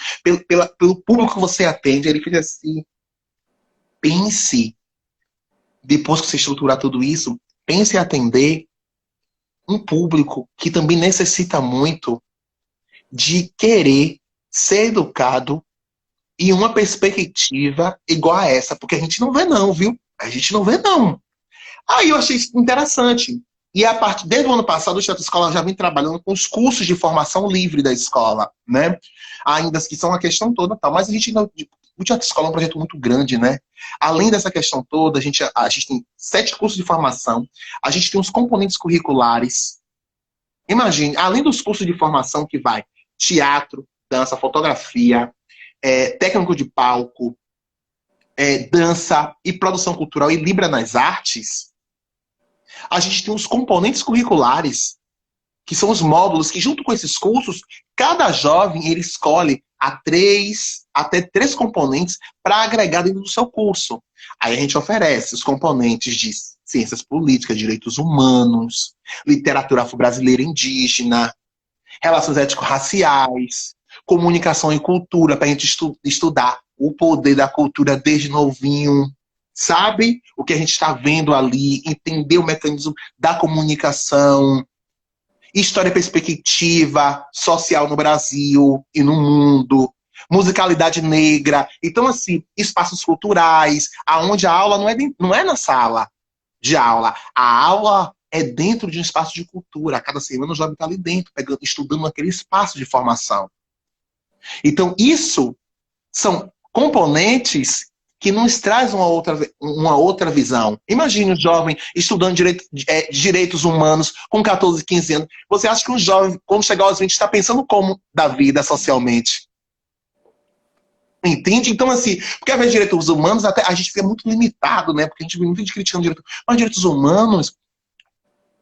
pelo público que você atende. Ele fez assim, pense, depois que você estruturar tudo isso, pense em atender um público que também necessita muito de querer ser educado em uma perspectiva igual a essa, porque a gente não vê não, viu? A gente não vê não. Aí eu achei isso interessante. E desde o ano passado, o Teatro Escola já vem trabalhando com os cursos de formação livre da escola, né? Ainda que são a questão toda, tal. Mas o Teatro Escola é um projeto muito grande, né? Além dessa questão toda, a gente tem 7 cursos de formação, a gente tem os componentes curriculares. Imagine, além dos cursos de formação que vai teatro, dança, fotografia, técnico de palco, dança e produção cultural e Libra nas artes, a gente tem os componentes curriculares, que são os módulos que, junto com esses cursos, cada jovem ele escolhe até 3 componentes para agregar dentro do seu curso. Aí a gente oferece os componentes de ciências políticas, direitos humanos, literatura afro-brasileira e indígena, relações étnico-raciais, comunicação e cultura, para a gente estudar o poder da cultura desde novinho, sabe? O que a gente está vendo ali, entender o mecanismo da comunicação, história e perspectiva social no Brasil e no mundo, musicalidade negra. Então, assim, espaços culturais, aonde a aula não é na sala de aula. A aula é dentro de um espaço de cultura. A cada semana o jovem está ali dentro, estudando naquele espaço de formação. Então, isso são componentes que nos traz uma outra visão. Imagine um jovem estudando direitos humanos com 14, 15 anos. Você acha que um jovem, quando chegar aos 20, está pensando como da vida socialmente? Entende? Então, assim, porque a vez de direitos humanos, até a gente fica muito limitado, né? Porque a gente vê muita gente criticando direitos. Mas direitos humanos,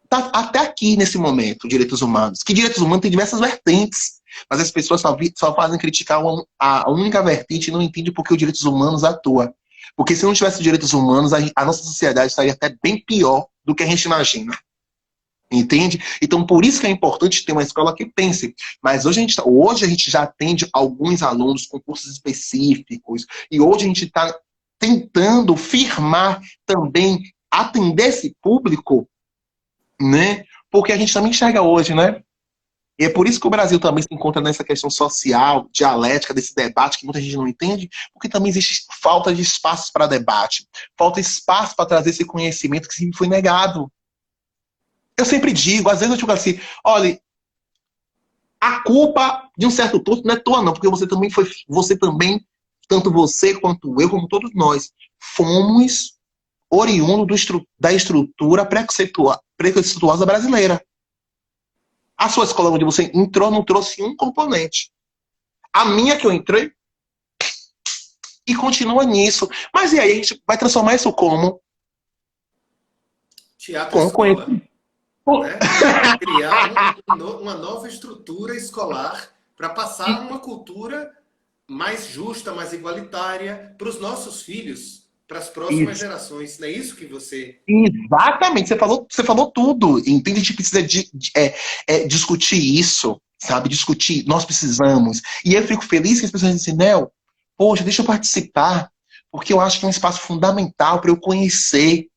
tá até aqui nesse momento, direitos humanos. Que direitos humanos tem diversas vertentes. Mas as pessoas só fazem criticar a única vertente e não entendem por que os direitos humanos atua. Porque se não tivesse direitos humanos, a nossa sociedade estaria até bem pior do que a gente imagina. Entende? Então, por isso que é importante ter uma escola que pense. Mas hoje a gente já atende alguns alunos com cursos específicos. E hoje a gente está tentando firmar também, atender esse público, né? Porque a gente também enxerga hoje, né? E é por isso que o Brasil também se encontra nessa questão social, dialética, desse debate que muita gente não entende, porque também existe falta de espaço para debate, falta espaço para trazer esse conhecimento que sempre foi negado. Eu sempre digo, às vezes eu digo assim, olha, a culpa de um certo torto não é tua não, porque você também, tanto você quanto eu, como todos nós, fomos oriundos da estrutura preconceituosa brasileira. A sua escola onde você entrou não trouxe um componente. A minha que eu entrei e continua nisso. Mas e aí a gente vai transformar isso como? Teatro escola. Né? Criar uma nova estrutura escolar para passar uma cultura mais justa, mais igualitária para os nossos filhos, para as próximas gerações. Não é isso que você... Exatamente, você falou tudo. Entende? A gente precisa discutir isso, sabe? Discutir, nós precisamos. E eu fico feliz que as pessoas dizem, Nel, poxa, deixa eu participar, porque eu acho que é um espaço fundamental para eu conhecer.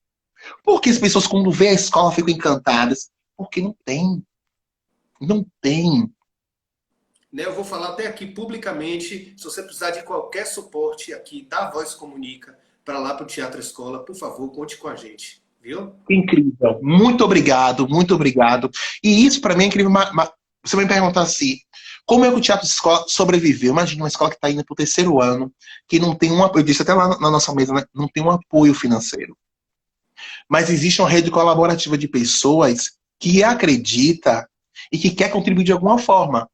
Porque as pessoas, quando vê a escola, ficam encantadas. Porque não tem. Não tem. Né, eu vou falar até aqui publicamente, se você precisar de qualquer suporte aqui da Voz Comunica, para lá para o Teatro Escola, por favor, conte com a gente, viu? Incrível. Muito obrigado, muito obrigado. E isso, para mim, é incrível. Você vai me perguntar assim, como é que o Teatro Escola sobreviveu? Imagina uma escola que está indo para o 3º ano, que não tem um apoio, eu disse até lá na nossa mesa, né? Não tem um apoio financeiro. Mas existe uma rede colaborativa de pessoas que acredita e que quer contribuir de alguma forma.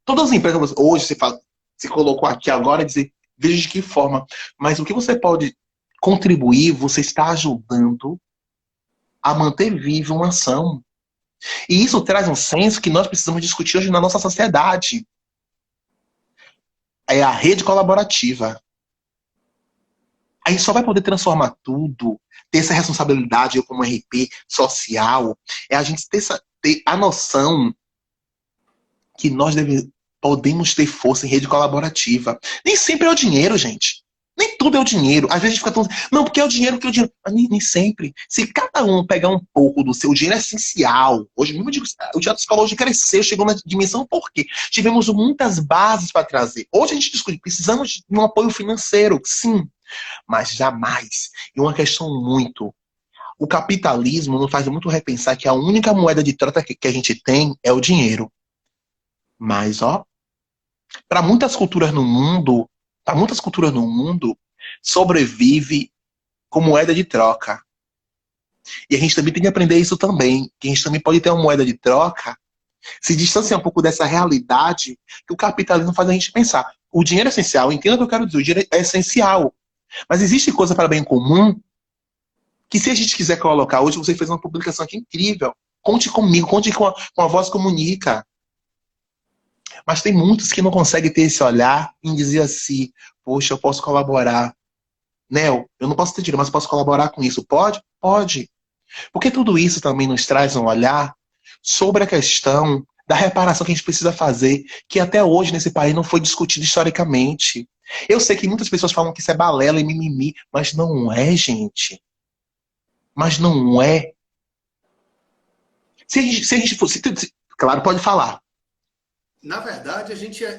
Todas as empresas, hoje você colocou aqui agora, dizer, veja de que forma. Mas o que você pode contribuir, você está ajudando a manter viva uma ação. E isso traz um senso que nós precisamos discutir hoje na nossa sociedade. É a rede colaborativa. A gente só vai poder transformar tudo, ter essa responsabilidade, eu como RP social, é a gente ter a noção que nós podemos ter força em rede colaborativa. Nem sempre é o dinheiro, gente. Nem tudo é o dinheiro. Às vezes a gente fica tão... Não, porque é o dinheiro, porque é o dinheiro. Mas nem sempre. Se cada um pegar um pouco do seu dinheiro é essencial. Hoje mesmo eu digo, o Teatro Escola hoje cresceu, chegou na dimensão por quê? Tivemos muitas bases para trazer. Hoje a gente discute, precisamos de um apoio financeiro, sim. Mas jamais. E uma questão muito... O capitalismo nos faz muito repensar que a única moeda de troca que a gente tem é o dinheiro. Mas, ó, para muitas culturas no mundo, sobrevive como moeda de troca. E a gente também tem que aprender isso também. Que a gente também pode ter uma moeda de troca, se distanciar um pouco dessa realidade que o capitalismo faz a gente pensar. O dinheiro é essencial, entenda o que eu quero dizer, o dinheiro é essencial. Mas existe coisa para bem comum que se a gente quiser colocar, hoje você fez uma publicação aqui incrível. Conte comigo, conte com a Voz Comunica. Mas tem muitos que não conseguem ter esse olhar e dizer assim, poxa, eu posso colaborar. Nel, eu não posso ter dinheiro, mas posso colaborar com isso. Pode? Pode. Porque tudo isso também nos traz um olhar sobre a questão da reparação que a gente precisa fazer, que até hoje nesse país não foi discutido historicamente. Eu sei que muitas pessoas falam que isso é balela e mimimi, mas não é, gente. Mas não é. Se a gente fosse. Claro, pode falar. Na verdade, a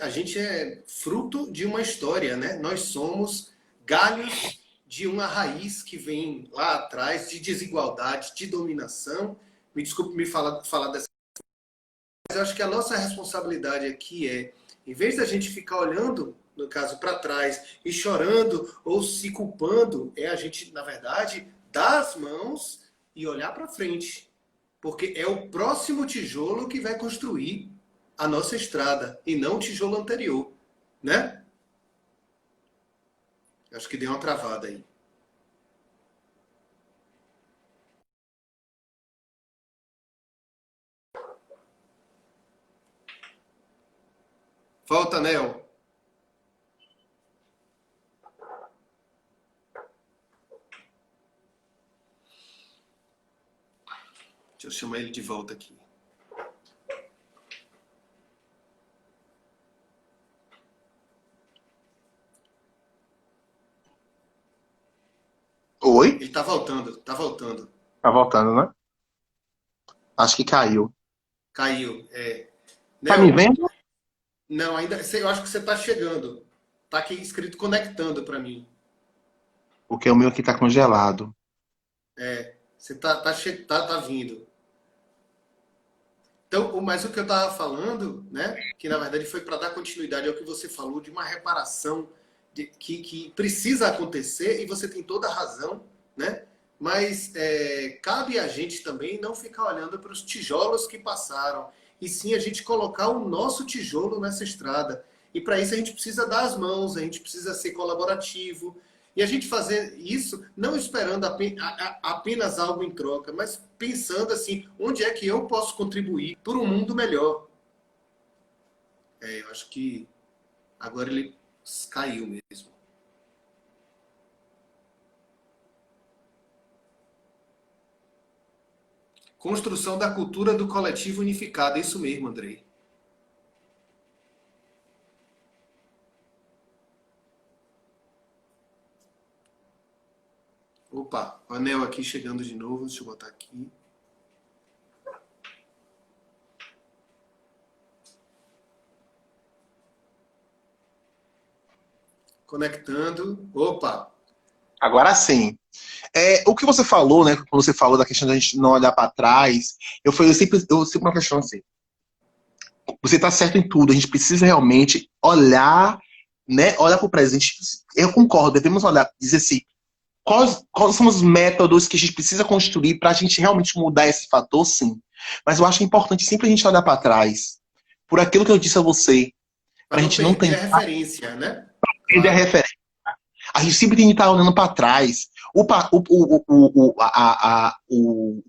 gente é fruto de uma história, né? Nós somos galhos de uma raiz que vem lá atrás de desigualdade, de dominação. Me desculpe me falar dessa, mas eu acho que a nossa responsabilidade aqui é, em vez da gente ficar olhando, no caso, para trás e chorando ou se culpando, é a gente, na verdade, dar as mãos e olhar para frente. Porque é o próximo tijolo que vai construir a nossa estrada e não o tijolo anterior, né? Acho que deu uma travada aí. Volta, Nel. Deixa eu chamar ele de volta aqui. Oi? Ele tá voltando, tá voltando. Tá voltando, né? Acho que caiu. Caiu. É. Tá me Nel, vendo? não, ainda. Eu acho que você tá chegando. Tá aqui escrito conectando para mim. Porque o meu aqui tá congelado. Você tá vindo. Então, mas o que eu estava falando, né, que na verdade foi para dar continuidade ao que você falou, de uma reparação que precisa acontecer, e você tem toda a razão, né? Mas cabe a gente também não ficar olhando para os tijolos que passaram, e sim a gente colocar o nosso tijolo nessa estrada. E para isso a gente precisa dar as mãos, a gente precisa ser colaborativo, e a gente fazer isso não esperando apenas algo em troca, mas pensando assim, onde é que eu posso contribuir para um mundo melhor? Eu acho que agora ele caiu mesmo. Construção da cultura do coletivo unificado, é isso mesmo, Andrei. Opa, o anel aqui chegando de novo, deixa eu botar aqui. Conectando. Opa! Agora sim. O que você falou, né? Quando você falou da questão da gente não olhar para trás, eu sempre uma questão assim. Você está certo em tudo. A gente precisa realmente olhar, né? Olhar para o presente. Eu concordo. Devemos olhar, dizer assim, quais são os métodos que a gente precisa construir para a gente realmente mudar esse fator, sim. Mas eu acho importante sempre a gente olhar para trás, por aquilo que eu disse a você, para Para a não gente não perder a tentar referência, né? perder a Claro. referência. A gente sempre tem que estar olhando para trás. O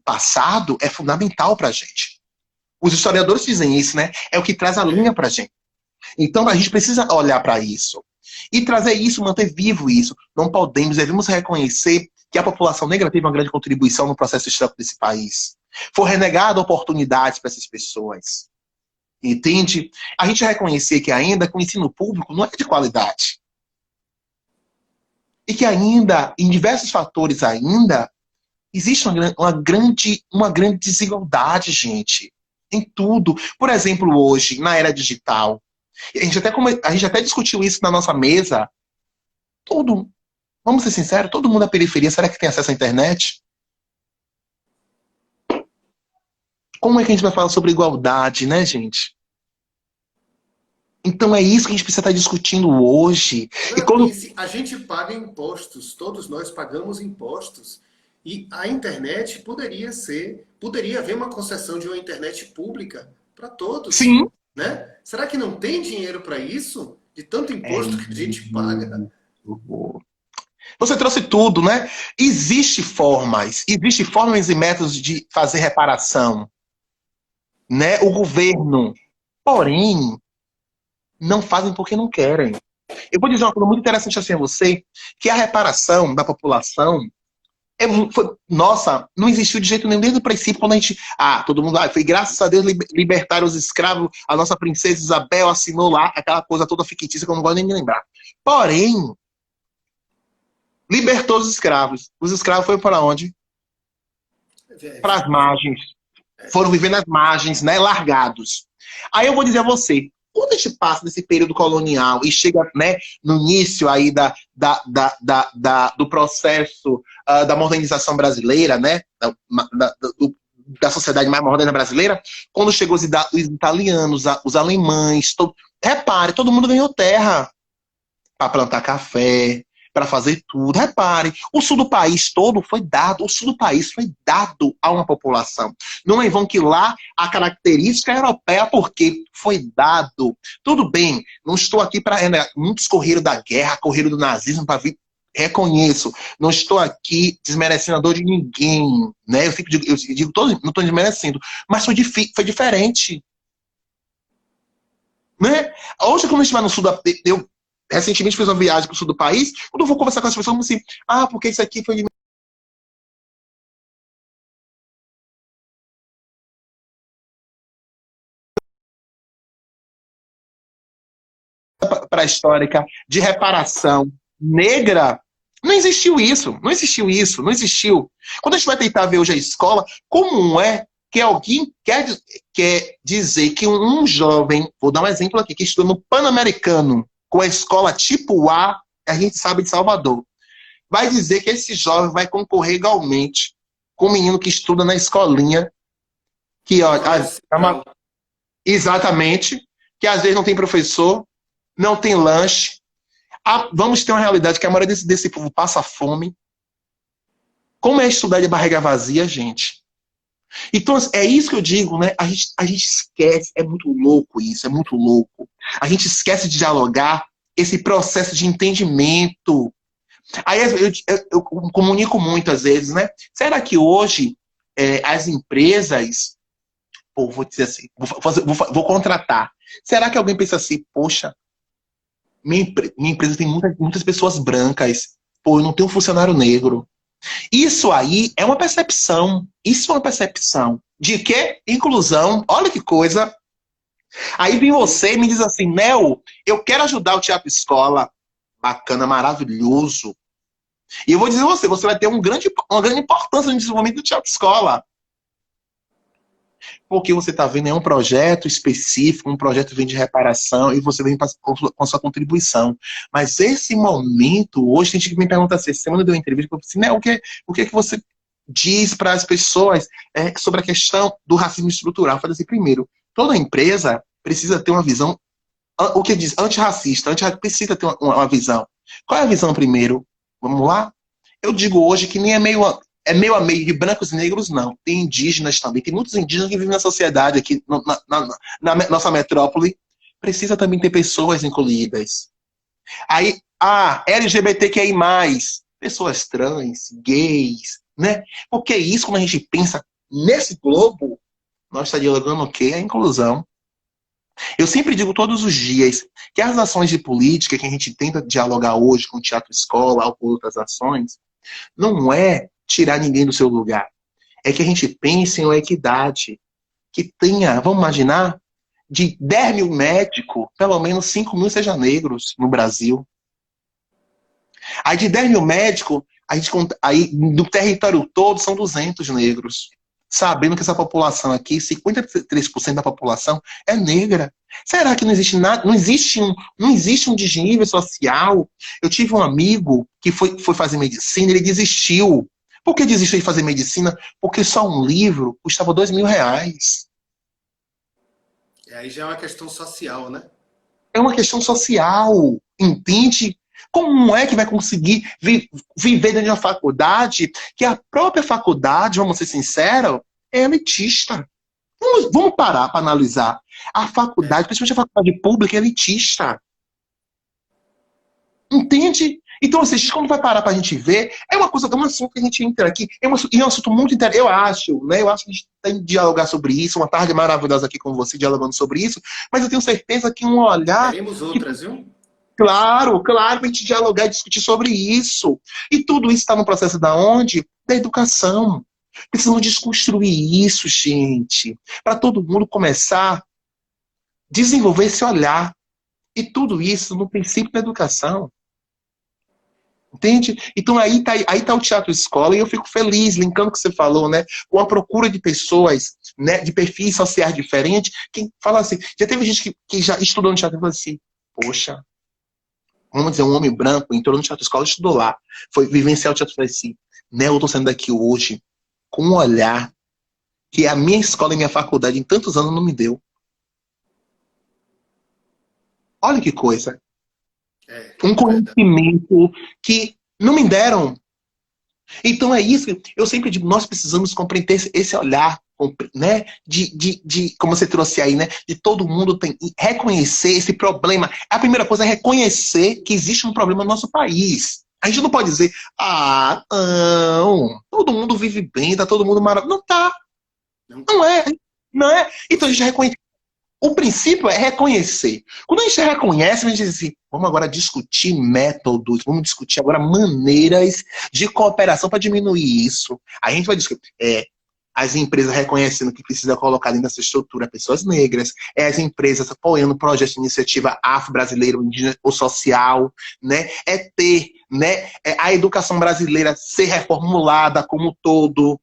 passado é fundamental para a gente. Os historiadores dizem isso, né? É o que traz a linha É. para a gente. Então a gente precisa olhar para isso. E trazer isso, manter vivo isso. Não podemos, devemos reconhecer que a população negra teve uma grande contribuição no processo histórico desse país. Foi renegada oportunidades para essas pessoas. Entende? A gente reconhecer que ainda que o ensino público não é de qualidade. E que ainda, em diversos fatores ainda, existe uma grande desigualdade, gente. Em tudo. Por exemplo, hoje, na era digital, a gente até discutiu isso na nossa mesa. Todo, vamos ser sinceros, todo mundo da periferia, será que tem acesso à internet? Como é que a gente vai falar sobre igualdade, né, gente? Então é isso que a gente precisa estar discutindo hoje. E Não, quando. a gente paga impostos, todos nós pagamos impostos. E a internet poderia haver uma concessão de uma internet pública para todos, Sim. né? Será que não tem dinheiro para isso? De tanto É imposto que a gente paga? isso. Você trouxe tudo, né? Existem formas e métodos de fazer reparação, né? O governo, porém, não fazem porque não querem. Eu vou dizer uma coisa muito interessante assim a você, que a reparação da população, Nossa, não existiu de jeito nenhum desde o princípio, quando a gente. Ah, todo mundo. Foi graças a Deus libertaram os escravos, a nossa princesa Isabel assinou lá, aquela coisa toda fictícia que eu não gosto nem de lembrar. Porém, libertou os escravos. Os escravos foram para onde? Para as margens. Foram viver nas margens, né, largados. Aí eu vou dizer a você, quando a gente passa desse período colonial e chega, né, no início aí do processo da modernização brasileira, né, da sociedade mais moderna brasileira, quando chegou os italianos, os alemães, repare, todo mundo ganhou terra para plantar café, para fazer tudo. Repare, o sul do país todo foi dado, o sul do país foi dado a uma população. Não é vão que lá a característica europeia, porque foi dado. Tudo bem, não estou aqui para... Muitos correram da guerra, correram do nazismo para vir. Reconheço, não estou aqui desmerecendo a dor de ninguém, né? Eu sempre digo, não estou desmerecendo, mas foi diferente. Né? Hoje, quando a gente vai no sul da... Eu recentemente fiz uma viagem para o sul do país, quando eu vou conversar com as pessoas, assim, porque isso aqui foi para a histórica de reparação negra. Não existiu isso, não existiu isso, não existiu. Quando a gente vai tentar ver hoje a escola, como é que alguém quer dizer que um jovem, vou dar um exemplo aqui, que estuda no Pan-Americano, com a escola tipo A gente sabe de Salvador, vai dizer que esse jovem vai concorrer igualmente com o menino que estuda na escolinha, que, ó, exatamente, que às vezes não tem professor, não tem lanche. Vamos ter uma realidade que a maioria desse povo passa fome. Como é estudar de barriga vazia, gente? Então, é isso que eu digo, né? A gente esquece, é muito louco isso, é muito louco. A gente esquece de dialogar esse processo de entendimento. Aí eu comunico muitas vezes, né? Será que hoje as empresas, vou dizer assim, vou contratar. Será que alguém pensa assim, poxa, minha empresa tem muitas pessoas brancas, eu não tenho um funcionário negro. Isso aí é uma percepção. Isso é uma percepção. De que? Inclusão. Olha que coisa. Aí vem você e me diz assim, Nel, eu quero ajudar o Teatro Escola. Bacana, maravilhoso. E eu vou dizer a você, você vai ter uma grande importância no desenvolvimento do Teatro Escola. Porque você está vendo, é um projeto específico, um projeto que vem de reparação, e você vem com a sua contribuição. Mas esse momento, hoje, tem gente que me pergunta assim, semana deu uma entrevista, eu falei assim, né, o que você diz para as pessoas sobre a questão do racismo estrutural? Eu falei assim, primeiro, toda empresa precisa ter uma visão, o que diz, antirracista, precisa ter uma visão. Qual é a visão primeiro? Vamos lá? Eu digo hoje que nem meio a meio de brancos e negros, não. Tem indígenas também. Tem muitos indígenas que vivem na sociedade aqui, na nossa metrópole. Precisa também ter pessoas incluídas. Aí, LGBTQI+, pessoas trans, gays, né? Porque isso, quando a gente pensa nesse globo, nós estamos dialogando o quê? A inclusão. Eu sempre digo todos os dias que as ações de política que a gente tenta dialogar hoje com o Teatro Escola ou com outras ações, não é tirar ninguém do seu lugar. É que a gente pense em uma equidade. Que tenha, vamos imaginar, de 10 mil médicos, pelo menos 5 mil sejam negros no Brasil. Aí de 10 mil médicos, aí do território todo são 200 negros. Sabendo que essa população aqui, 53% da população é negra. Será que não existe nada? Não existe um desnível social? Eu tive um amigo que foi fazer medicina, ele desistiu. Por que desistiu de fazer medicina? Porque só um livro custava R$2.000. E aí já é uma questão social, né? É uma questão social, entende? Como é que vai conseguir viver dentro de uma faculdade que a própria faculdade, vamos ser sinceros, é elitista? Vamos parar para analisar. A faculdade, principalmente a faculdade pública, é elitista. Entende? Então, assim, quando vai parar para a gente ver, é um assunto que a gente entra aqui, é um assunto muito interessante. Eu acho, né? Eu acho que a gente tem que dialogar sobre isso, uma tarde maravilhosa aqui com você dialogando sobre isso, mas eu tenho certeza que um olhar... Teremos outras, viu? Claro, claro, para a gente dialogar e discutir sobre isso. E tudo isso está no processo da onde? Da educação. Precisamos desconstruir isso, gente. Para todo mundo começar a desenvolver esse olhar. E tudo isso no princípio da educação. Entende? Então aí tá o Teatro Escola e eu fico feliz, linkando o que você falou, né? Com a procura de pessoas, né, de perfis sociais diferentes. Quem fala assim, já teve gente que já estudou no teatro e falou assim, poxa, vamos dizer, um homem branco entrou no Teatro Escola, estudou lá, foi vivenciar o teatro e falou assim, né, eu tô saindo daqui hoje com um olhar que a minha escola e minha faculdade em tantos anos não me deu. Olha que coisa. Um É verdade. conhecimento que não me deram. Então é isso que eu sempre digo, nós precisamos compreender esse olhar, né, como você trouxe aí, né, de todo mundo tem, reconhecer esse problema. A primeira coisa é reconhecer que existe um problema no nosso país. A gente não pode dizer, ah, não, todo mundo vive bem, tá todo mundo maravilhoso. Não tá, Não não tá. é, não é. Então a gente reconhece. O princípio é reconhecer. Quando a gente reconhece, a gente diz assim, vamos agora discutir métodos, vamos discutir agora maneiras de cooperação para diminuir isso. A gente vai discutir as empresas reconhecendo que precisa colocar dentro dessa estrutura pessoas negras, as empresas apoiando projetos de iniciativa afro-brasileira, indígena ou social, né? É ter, né, a educação brasileira ser reformulada como um todo.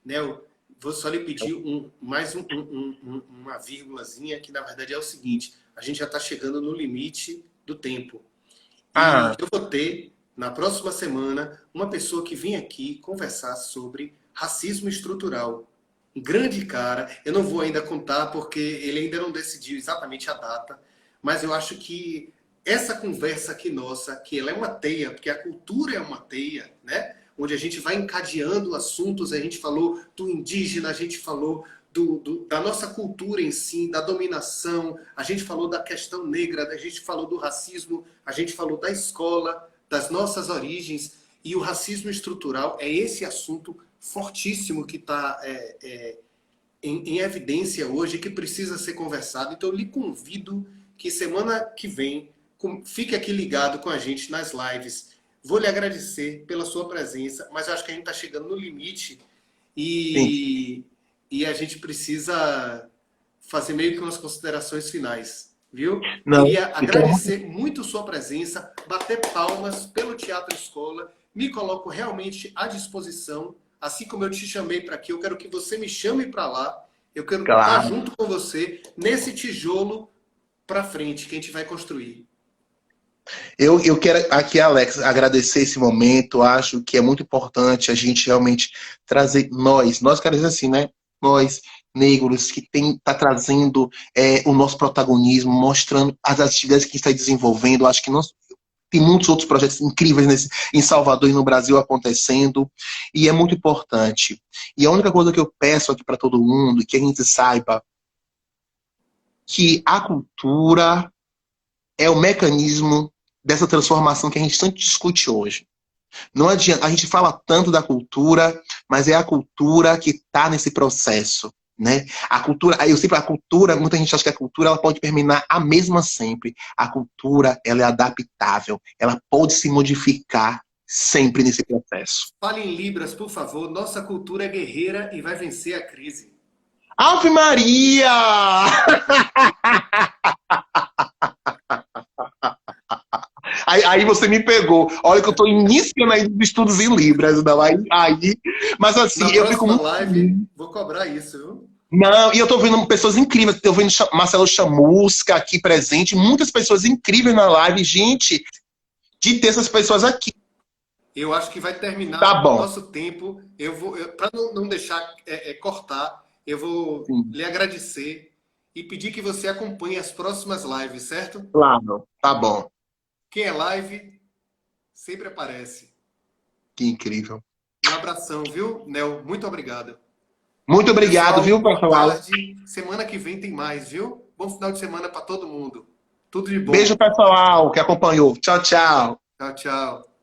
Nel, vou só lhe pedir uma vírgulazinha que, na verdade, é o seguinte. A gente já está chegando no limite do tempo. E Ah, eu vou ter, na próxima semana, uma pessoa que vem aqui conversar sobre racismo estrutural. Um grande cara. Eu não vou ainda contar, porque ele ainda não decidiu exatamente a data. Mas eu acho que essa conversa aqui nossa, que ela é uma teia, porque a cultura é uma teia, né? Onde a gente vai encadeando assuntos, a gente falou do indígena, a gente falou da nossa cultura em si, da dominação, a gente falou da questão negra, a gente falou do racismo, a gente falou da escola, das nossas origens, e o racismo estrutural é esse assunto fortíssimo que está em evidência hoje, que precisa ser conversado. Então, eu lhe convido que semana que vem fique aqui ligado com a gente nas lives. Vou lhe agradecer pela sua presença, mas eu acho que a gente está chegando no limite sim. e a gente precisa fazer meio que umas considerações finais, viu? Não. Queria Então, agradecer muito sua presença, bater palmas pelo Teatro Escola, me coloco realmente à disposição, assim como eu te chamei para aqui, eu quero que você me chame para lá, eu quero estar claro. junto com você nesse tijolo para frente que a gente vai construir. Eu quero aqui, Alex, agradecer esse momento. Acho que é muito importante a gente realmente trazer nós queremos dizer assim, né? Nós, negros, que tá trazendo o nosso protagonismo, mostrando as atividades que está desenvolvendo. Acho que nós, tem muitos outros projetos incríveis em Salvador e no Brasil acontecendo, e é muito importante. E a única coisa que eu peço aqui para todo mundo é que a gente saiba que a cultura é o mecanismo dessa transformação que a gente tanto discute hoje. Não adianta, a gente fala tanto da cultura, mas é a cultura que está nesse processo, né? A cultura, eu sempre a cultura, muita gente acha que a cultura ela pode terminar a mesma sempre. A cultura, ela é adaptável, ela pode se modificar sempre nesse processo. Fale em Libras, por favor. Nossa cultura é guerreira e vai vencer a crise. Ave Maria! Aí você me pegou. Olha que eu estou iniciando aí os estudos em Libras, não? Mas assim, Na eu fico próxima muito live, feliz. vou cobrar isso, viu? Não, e eu tô vendo pessoas incríveis. Tô vendo Marcelo Chamusca aqui presente, muitas pessoas incríveis na live. Gente, de ter essas pessoas aqui. Eu acho que vai Tá terminar o bom. nosso tempo. Para não deixar cortar, eu vou Sim, lhe agradecer e pedir que você acompanhe as próximas lives, certo? claro. Tá bom. Quem é live sempre aparece. Que incrível. Um abração, viu, Nel? Muito obrigado. Muito obrigado, Pessoal, viu, boa pessoal? tarde. Semana que vem tem mais, viu? Bom final de semana para todo mundo. Tudo de Beijo, bom. pessoal, que acompanhou. Tchau, tchau. Tchau, tchau.